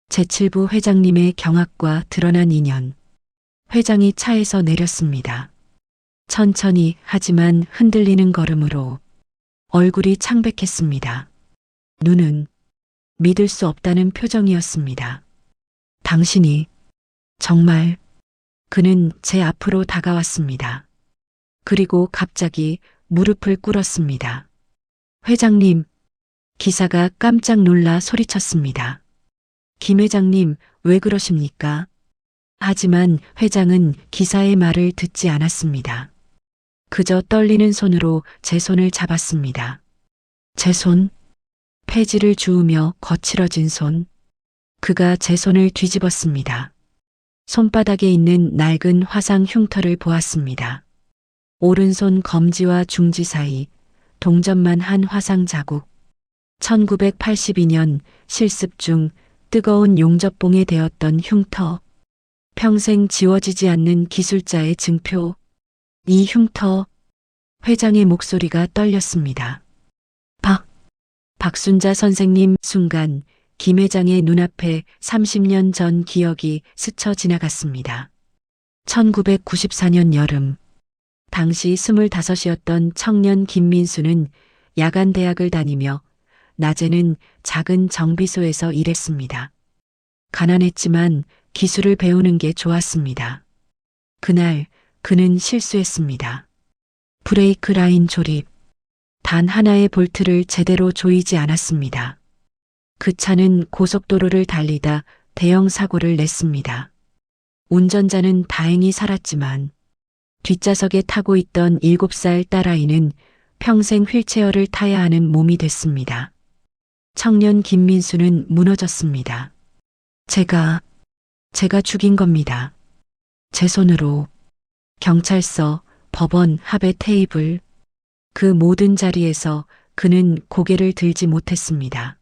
제7부 회장님의 경악과 드러난 인연. 회장이 차에서 내렸습니다. 천천히 하지만 흔들리는 걸음으로 얼굴이 창백했습니다. 눈은 믿을 수 없다는 표정이었습니다. 당신이 정말 그는 제 앞으로 다가왔습니다. 그리고 갑자기 무릎을 꿇었습니다. 회장님, 기사가 깜짝 놀라 소리쳤습니다. 김 회장님, 왜 그러십니까? 하지만 회장은 기사의 말을 듣지 않았습니다. 그저 떨리는 손으로 제 손을 잡았습니다. 제 손, 폐지를 주우며 거칠어진 손. 그가 제 손을 뒤집었습니다. 손바닥에 있는 낡은 화상 흉터를 보았습니다. 오른손 검지와 중지 사이 동전만 한 화상 자국. 1982년 실습 중 뜨거운 용접봉에 대었던 흉터. 평생 지워지지 않는 기술자의 증표. 이 흉터. 회장의 목소리가 떨렸습니다. 박순자 선생님. 순간 김 회장의 눈앞에 30년 전 기억이 스쳐 지나갔습니다. 1994년 여름. 당시 25이었던 청년 김민수는 야간 대학을 다니며 낮에는 작은 정비소에서 일했습니다. 가난했지만 기술을 배우는 게 좋았습니다. 그날 그는 실수했습니다. 브레이크 라인 조립. 단 하나의 볼트를 제대로 조이지 않았습니다. 그 차는 고속도로를 달리다 대형 사고를 냈습니다. 운전자는 다행히 살았지만 뒷좌석에 타고 있던 7살 딸아이는 평생 휠체어를 타야 하는 몸이 됐습니다. 청년 김민수는 무너졌습니다. 제가 죽인 겁니다. 제 손으로. 경찰서, 법원, 합의 테이블. 그 모든 자리에서 그는 고개를 들지 못했습니다.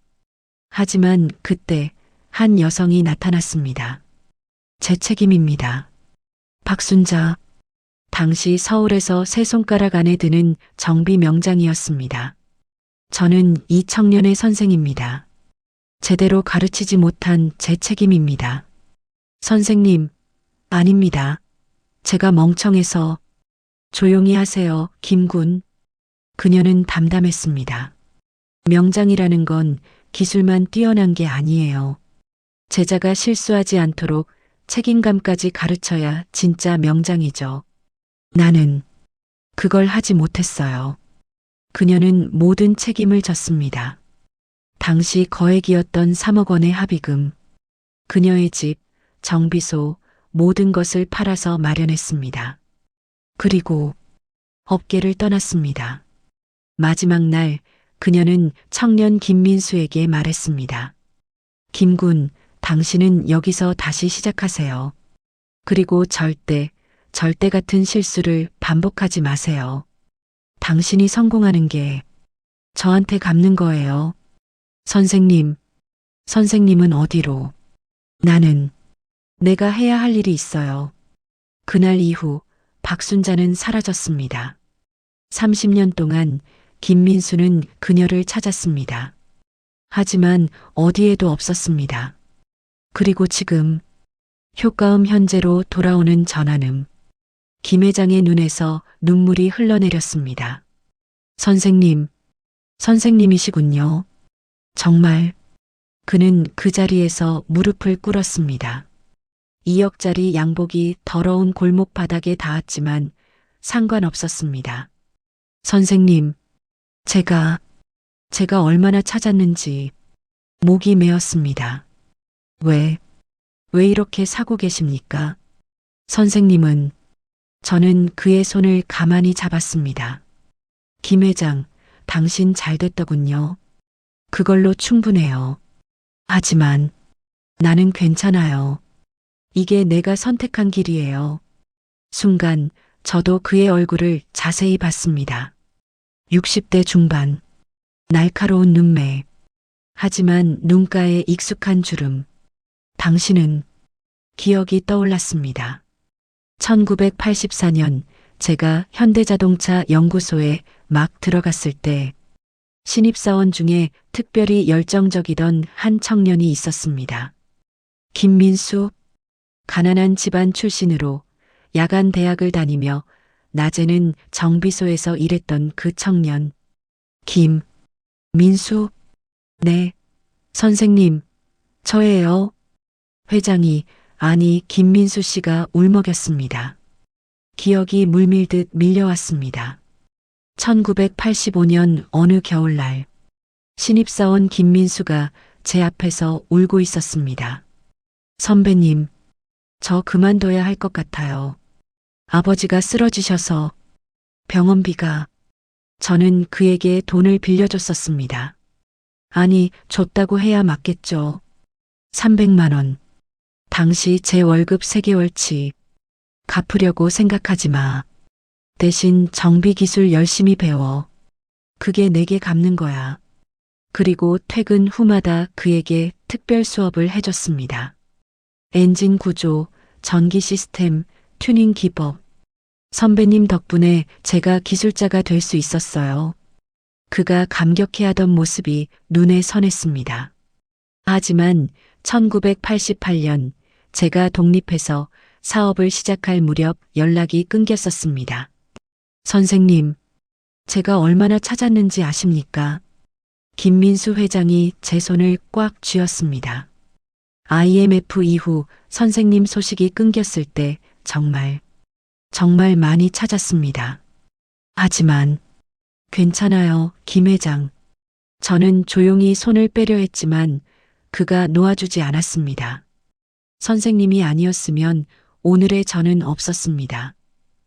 하지만 그때 한 여성이 나타났습니다. 제 책임입니다. 박순자. 당시 서울에서 세 손가락 안에 드는 정비 명장이었습니다. 저는 이 청년의 선생입니다. 제대로 가르치지 못한 제 책임입니다. 선생님, 아닙니다. 제가 멍청해서. 조용히 하세요, 김군. 그녀는 담담했습니다. 명장이라는 건 기술만 뛰어난 게 아니에요. 제자가 실수하지 않도록 책임감까지 가르쳐야 진짜 명장이죠. 나는 그걸 하지 못했어요. 그녀는 모든 책임을 졌습니다. 당시 거액이었던 3억 원의 합의금, 그녀의 집, 정비소, 모든 것을 팔아서 마련했습니다. 그리고 업계를 떠났습니다. 마지막 날 그녀는 청년 김민수에게 말했습니다. 김군, 당신은 여기서 다시 시작하세요. 그리고 절대 같은 실수를 반복하지 마세요. 당신이 성공하는 게 저한테 갚는 거예요. 선생님은 어디로? 나는 내가 해야 할 일이 있어요. 그날 이후 박순자는 사라졌습니다. 30년 동안 김민수는 그녀를 찾았습니다. 하지만 어디에도 없었습니다. 그리고 지금 효과음 현재로 돌아오는 전환음. 김 회장의 눈에서 눈물이 흘러내렸습니다. 선생님이시군요. 정말. 그는 그 자리에서 무릎을 꿇었습니다. 2억짜리 양복이 더러운 골목 바닥에 닿았지만 상관없었습니다. 선생님, 제가 얼마나 찾았는지 목이 메었습니다. 왜 이렇게 사고 계십니까? 선생님은. 저는 그의 손을 가만히 잡았습니다. 김 회장, 당신 잘 됐더군요. 그걸로 충분해요. 하지만 나는 괜찮아요. 이게 내가 선택한 길이에요. 순간 저도 그의 얼굴을 자세히 봤습니다. 60대 중반, 날카로운 눈매, 하지만 눈가에 익숙한 주름. 당신은. 기억이 떠올랐습니다. 1984년 제가 현대자동차 연구소에 막 들어갔을 때 신입사원 중에 특별히 열정적이던 한 청년이 있었습니다. 김민수. 가난한 집안 출신으로 야간 대학을 다니며 낮에는 정비소에서 일했던 그 청년. 김민수. 네, 선생님, 저예요. 회장이, 아니, 김민수 씨가 울먹였습니다. 기억이 물밀듯 밀려왔습니다. 1985년 어느 겨울날, 신입사원 김민수가 제 앞에서 울고 있었습니다. 선배님, 저 그만둬야 할 것 같아요. 아버지가 쓰러지셔서 병원비가. 저는 그에게 돈을 빌려줬었습니다. 아니, 줬다고 해야 맞겠죠. 300만 원. 당시 제 월급 3개월치. 갚으려고 생각하지 마. 대신 정비 기술 열심히 배워. 그게 내게 갚는 거야. 그리고 퇴근 후마다 그에게 특별 수업을 해줬습니다. 엔진 구조, 전기 시스템, 튜닝 기법. 선배님 덕분에 제가 기술자가 될 수 있었어요. 그가 감격해하던 모습이 눈에 선했습니다. 하지만 1988년 제가 독립해서 사업을 시작할 무렵 연락이 끊겼었습니다. 선생님, 제가 얼마나 찾았는지 아십니까? 김민수 회장이 제 손을 꽉 쥐었습니다. IMF 이후 선생님 소식이 끊겼을 때 정말 많이 찾았습니다. 하지만 괜찮아요, 김 회장. 저는 조용히 손을 빼려 했지만 그가 놓아주지 않았습니다. 선생님이 아니었으면 오늘의 저는 없었습니다.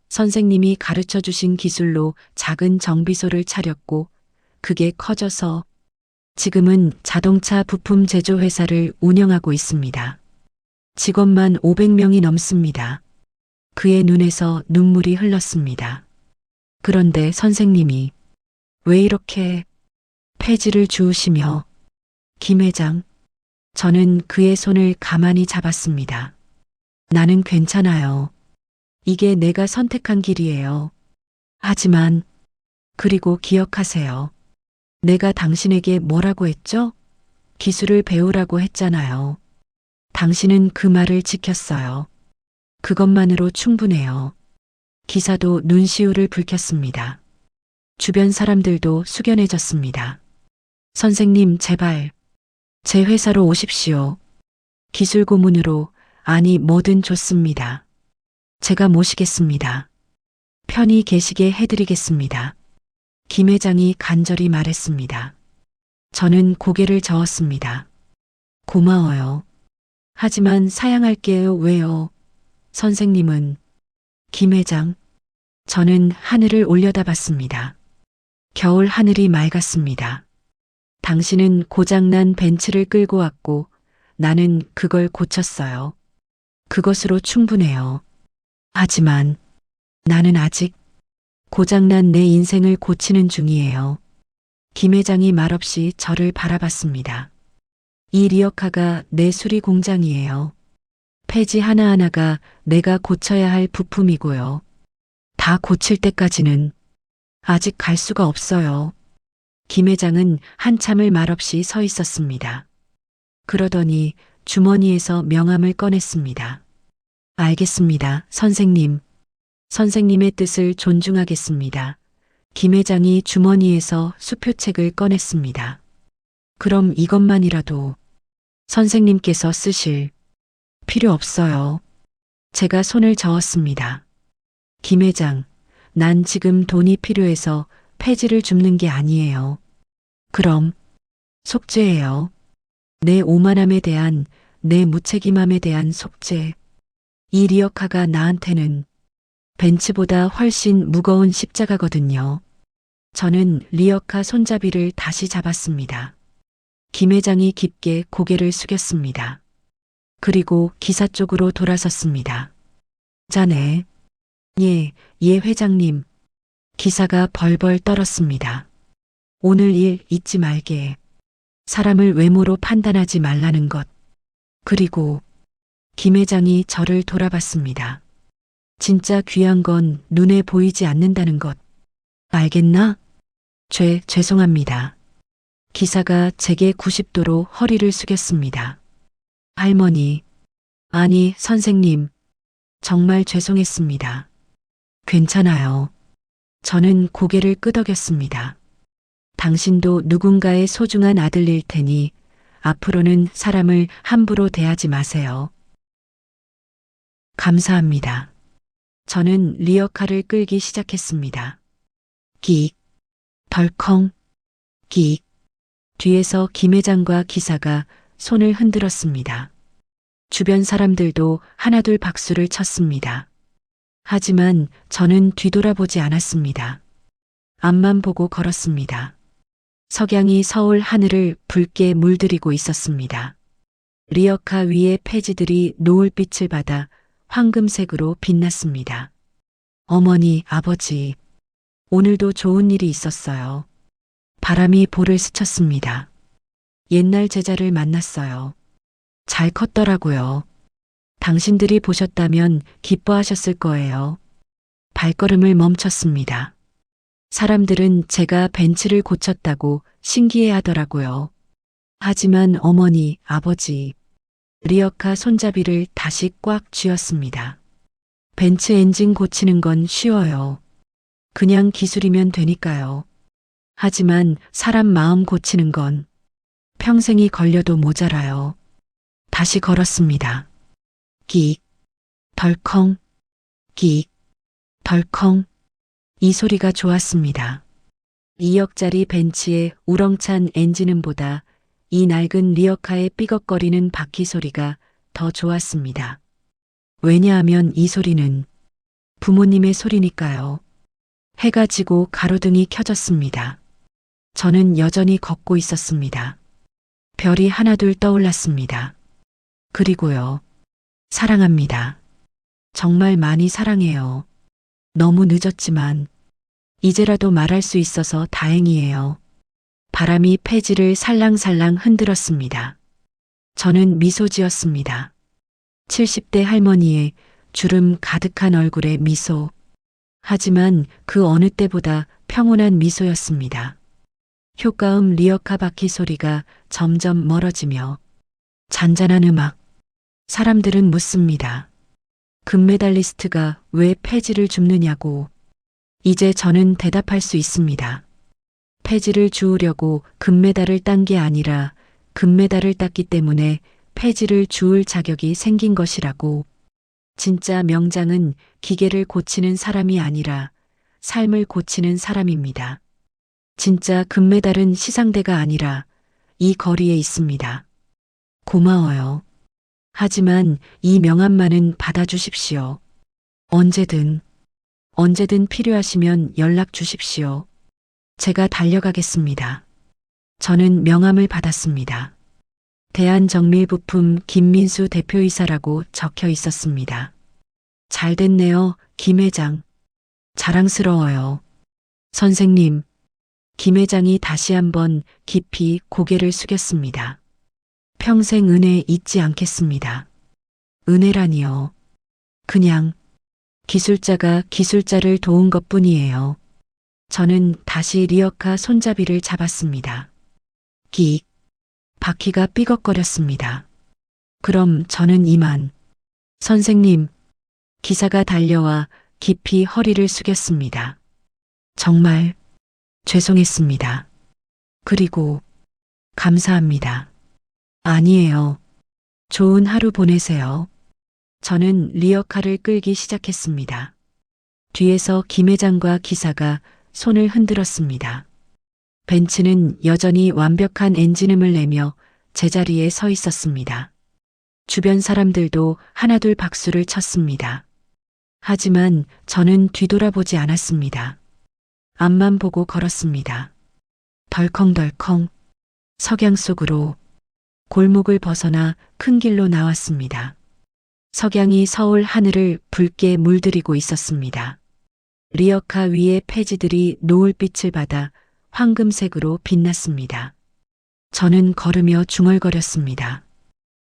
선생님이 가르쳐 주신 기술로 작은 정비소를 차렸고 그게 커져서 지금은 자동차 부품 제조 회사를 운영하고 있습니다. 직원만 500명이 넘습니다. 그의 눈에서 눈물이 흘렀습니다. 그런데 선생님이 왜 이렇게 폐지를 주우시며, 김 회장, 저는 그의 손을 가만히 잡았습니다. 나는 괜찮아요. 이게 내가 선택한 길이에요. 하지만, 그리고 기억하세요. 내가 당신에게 뭐라고 했죠? 기술을 배우라고 했잖아요. 당신은 그 말을 지켰어요. 그것만으로 충분해요. 기사도 눈시울을 붉혔습니다. 주변 사람들도 숙연해졌습니다. 선생님, 제발 제 회사로 오십시오. 기술 고문으로, 아니 뭐든 좋습니다. 제가 모시겠습니다. 편히 계시게 해드리겠습니다. 김 회장이 간절히 말했습니다. 저는 고개를 저었습니다. 고마워요. 하지만 사양할게요. 왜요? 선생님은, 김 회장. 저는 하늘을 올려다봤습니다. 겨울 하늘이 맑았습니다. 당신은 고장난 벤츠를 끌고 왔고 나는 그걸 고쳤어요. 그것으로 충분해요. 하지만 나는 아직 고장난 내 인생을 고치는 중이에요. 김 회장이 말없이 저를 바라봤습니다. 이 리어카가 내 수리 공장이에요. 폐지 하나하나가 내가 고쳐야 할 부품이고요. 다 고칠 때까지는 아직 갈 수가 없어요. 김 회장은 한참을 말없이 서 있었습니다. 그러더니 주머니에서 명함을 꺼냈습니다. 알겠습니다, 선생님. 선생님의 뜻을 존중하겠습니다. 김 회장이 주머니에서 수표책을 꺼냈습니다. 그럼 이것만이라도 선생님께서 쓰실 필요 없어요. 제가 손을 저었습니다. 김 회장, 난 지금 돈이 필요해서 폐지를 줍는 게 아니에요. 그럼 속죄예요. 내 오만함에 대한, 내 무책임함에 대한 속죄. 이 리어카가 나한테는 벤츠보다 훨씬 무거운 십자가거든요. 저는 리어카 손잡이를 다시 잡았습니다. 김 회장이 깊게 고개를 숙였습니다. 그리고 기사 쪽으로 돌아섰습니다. 자네. 예, 회장님. 기사가 벌벌 떨었습니다. 오늘 일 잊지 말게. 사람을 외모로 판단하지 말라는 것. 그리고 김 회장이 저를 돌아봤습니다. 진짜 귀한 건 눈에 보이지 않는다는 것. 알겠나? 죄송합니다. 기사가 제게 90도로 허리를 숙였습니다. 할머니, 아니 선생님, 정말 죄송했습니다. 괜찮아요. 저는 고개를 끄덕였습니다. 당신도 누군가의 소중한 아들일 테니 앞으로는 사람을 함부로 대하지 마세요. 감사합니다. 저는 리어카를 끌기 시작했습니다. 끽, 덜컹, 끽. 뒤에서 김 회장과 기사가 손을 흔들었습니다. 주변 사람들도 하나둘 박수를 쳤습니다. 하지만 저는 뒤돌아보지 않았습니다. 앞만 보고 걸었습니다. 석양이 서울 하늘을 붉게 물들이고 있었습니다. 리어카 위의 폐지들이 노을빛을 받아 황금색으로 빛났습니다. 어머니, 아버지, 오늘도 좋은 일이 있었어요. 바람이 볼을 스쳤습니다. 옛날 제자를 만났어요. 잘 컸더라고요. 당신들이 보셨다면 기뻐하셨을 거예요. 발걸음을 멈췄습니다. 사람들은 제가 벤츠를 고쳤다고 신기해 하더라고요. 하지만 어머니, 아버지, 리어카 손잡이를 다시 꽉 쥐었습니다. 벤츠 엔진 고치는 건 쉬워요. 그냥 기술이면 되니까요. 하지만 사람 마음 고치는 건 평생이 걸려도 모자라요. 다시 걸었습니다. 끽, 덜컹, 끽, 덜컹. 이 소리가 좋았습니다. 2억짜리 벤츠의 우렁찬 엔진음보다 이 낡은 리어카의 삐걱거리는 바퀴 소리가 더 좋았습니다. 왜냐하면 이 소리는 부모님의 소리니까요. 해가 지고 가로등이 켜졌습니다. 저는 여전히 걷고 있었습니다. 별이 하나둘 떠올랐습니다. 그리고요. 사랑합니다. 정말 많이 사랑해요. 너무 늦었지만 이제라도 말할 수 있어서 다행이에요. 바람이 폐지를 살랑살랑 흔들었습니다. 저는 미소 지었습니다. 70대 할머니의 주름 가득한 얼굴에 미소. 하지만 그 어느 때보다 평온한 미소였습니다. 효과음 리어카 바퀴 소리가 점점 멀어지며 잔잔한 음악. 사람들은 묻습니다. 금메달리스트가 왜 폐지를 줍느냐고. 이제 저는 대답할 수 있습니다. 폐지를 주우려고 금메달을 딴 게 아니라 금메달을 땄기 때문에 폐지를 주울 자격이 생긴 것이라고. 진짜 명장은 기계를 고치는 사람이 아니라 삶을 고치는 사람입니다. 진짜 금메달은 시상대가 아니라 이 거리에 있습니다. 고마워요. 하지만 이 명함만은 받아주십시오. 언제든 필요하시면 연락 주십시오. 제가 달려가겠습니다. 저는 명함을 받았습니다. 대한정밀부품 김민수 대표이사라고 적혀 있었습니다. 잘 됐네요, 김 회장. 자랑스러워요. 선생님, 김 회장이 다시 한번 깊이 고개를 숙였습니다. 평생 은혜 잊지 않겠습니다. 은혜라니요. 그냥 기술자가 기술자를 도운 것뿐이에요. 저는 다시 리어카 손잡이를 잡았습니다. 끽. 바퀴가 삐걱거렸습니다. 그럼 저는 이만. 선생님, 기사가 달려와 깊이 허리를 숙였습니다. 정말 죄송했습니다. 그리고 감사합니다. 아니에요. 좋은 하루 보내세요. 저는 리어카를 끌기 시작했습니다. 뒤에서 김 회장과 기사가 손을 흔들었습니다. 벤츠는 여전히 완벽한 엔진음을 내며 제자리에 서 있었습니다. 주변 사람들도 하나둘 박수를 쳤습니다. 하지만 저는 뒤돌아보지 않았습니다. 앞만 보고 걸었습니다. 덜컹덜컹 석양 속으로 골목을 벗어나 큰 길로 나왔습니다. 석양이 서울 하늘을 붉게 물들이고 있었습니다. 리어카 위의 폐지들이 노을빛을 받아 황금색으로 빛났습니다. 저는 걸으며 중얼거렸습니다.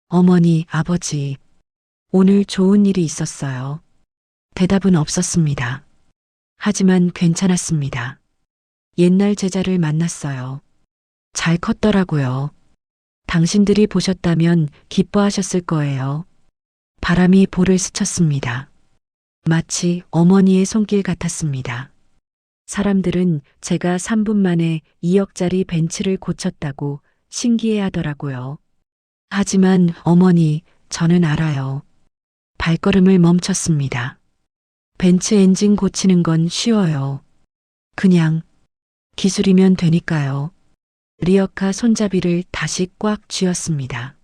어머니, 아버지, 오늘 좋은 일이 있었어요. 대답은 없었습니다. 하지만 괜찮았습니다. 옛날 제자를 만났어요. 잘 컸더라고요. 당신들이 보셨다면 기뻐하셨을 거예요. 바람이 볼을 스쳤습니다. 마치 어머니의 손길 같았습니다. 사람들은 제가 3분 만에 2억짜리 벤츠를 고쳤다고 신기해 하더라고요. 하지만 어머니, 저는 알아요. 발걸음을 멈췄습니다. 벤츠 엔진 고치는 건 쉬워요. 그냥 기술이면 되니까요. 리어카 손잡이를 다시 꽉 쥐었습니다.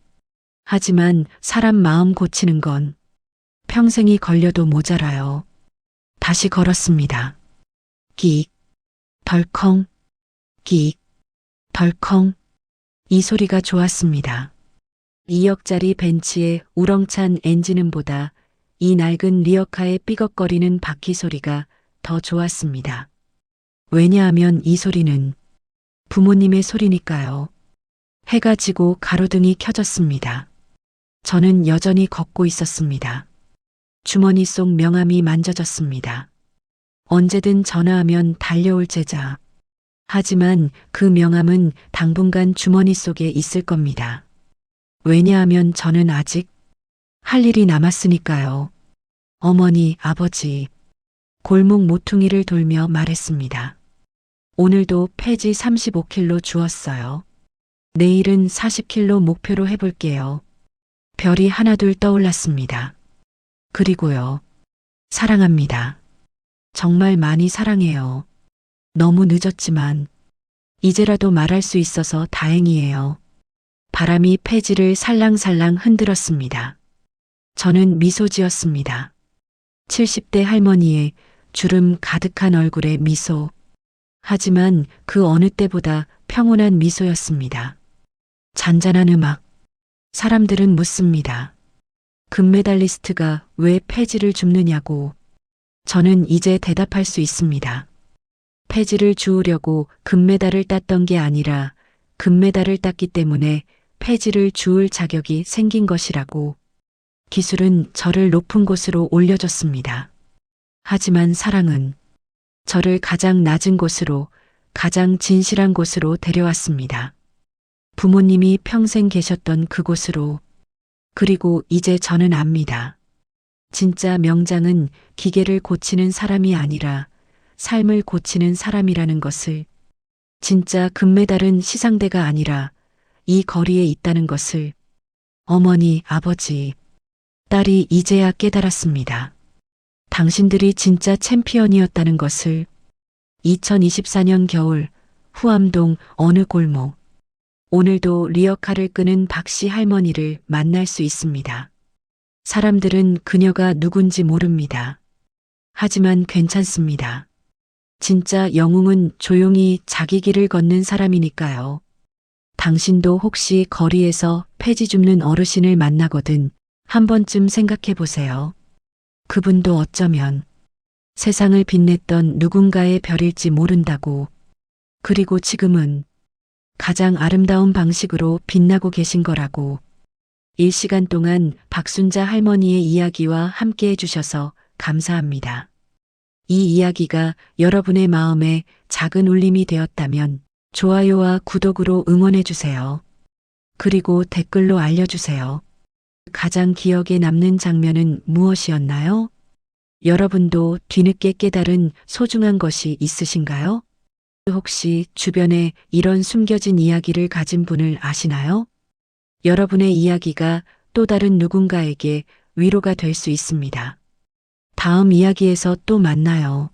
하지만 사람 마음 고치는 건 평생이 걸려도 모자라요. 다시 걸었습니다. 끽, 덜컹, 끽, 덜컹. 이 소리가 좋았습니다. 2억짜리 벤츠의 우렁찬 엔진음보다 이 낡은 리어카의 삐걱거리는 바퀴 소리가 더 좋았습니다. 왜냐하면 이 소리는 부모님의 소리니까요. 해가 지고 가로등이 켜졌습니다. 저는 여전히 걷고 있었습니다. 주머니 속 명함이 만져졌습니다. 언제든 전화하면 달려올 제자. 하지만 그 명함은 당분간 주머니 속에 있을 겁니다. 왜냐하면 저는 아직 할 일이 남았으니까요. 어머니, 아버지. 골목 모퉁이를 돌며 말했습니다. 오늘도 폐지 35kg 주었어요. 내일은 40kg 목표로 해볼게요. 별이 하나둘 떠올랐습니다. 그리고요. 사랑합니다. 정말 많이 사랑해요. 너무 늦었지만 이제라도 말할 수 있어서 다행이에요. 바람이 폐지를 살랑살랑 흔들었습니다. 저는 미소 지었습니다. 70대 할머니의 주름 가득한 얼굴에 미소. 하지만 그 어느 때보다 평온한 미소였습니다. 잔잔한 음악. 사람들은 묻습니다. 금메달리스트가 왜 폐지를 줍느냐고. 저는 이제 대답할 수 있습니다. 폐지를 주우려고 금메달을 땄던 게 아니라 금메달을 땄기 때문에 폐지를 주울 자격이 생긴 것이라고. 기술은 저를 높은 곳으로 올려줬습니다. 하지만 사랑은 저를 가장 낮은 곳으로, 가장 진실한 곳으로 데려왔습니다. 부모님이 평생 계셨던 그곳으로. 그리고 이제 저는 압니다. 진짜 명장은 기계를 고치는 사람이 아니라 삶을 고치는 사람이라는 것을. 진짜 금메달은 시상대가 아니라 이 거리에 있다는 것을. 어머니, 아버지, 딸이 이제야 깨달았습니다. 당신들이 진짜 챔피언이었다는 것을. 2024년 겨울 후암동 어느 골목. 오늘도 리어카를 끄는 박씨 할머니를 만날 수 있습니다. 사람들은 그녀가 누군지 모릅니다. 하지만 괜찮습니다. 진짜 영웅은 조용히 자기 길을 걷는 사람이니까요. 당신도 혹시 거리에서 폐지 줍는 어르신을 만나거든 한 번쯤 생각해 보세요. 그분도 어쩌면 세상을 빛냈던 누군가의 별일지 모른다고. 그리고 지금은 가장 아름다운 방식으로 빛나고 계신 거라고. 1시간 동안 박순자 할머니의 이야기와 함께 해주셔서 감사합니다. 이 이야기가 여러분의 마음에 작은 울림이 되었다면 좋아요와 구독으로 응원해주세요. 그리고 댓글로 알려주세요. 가장 기억에 남는 장면은 무엇이었나요? 여러분도 뒤늦게 깨달은 소중한 것이 있으신가요? 혹시 주변에 이런 숨겨진 이야기를 가진 분을 아시나요? 여러분의 이야기가 또 다른 누군가에게 위로가 될 수 있습니다. 다음 이야기에서 또 만나요.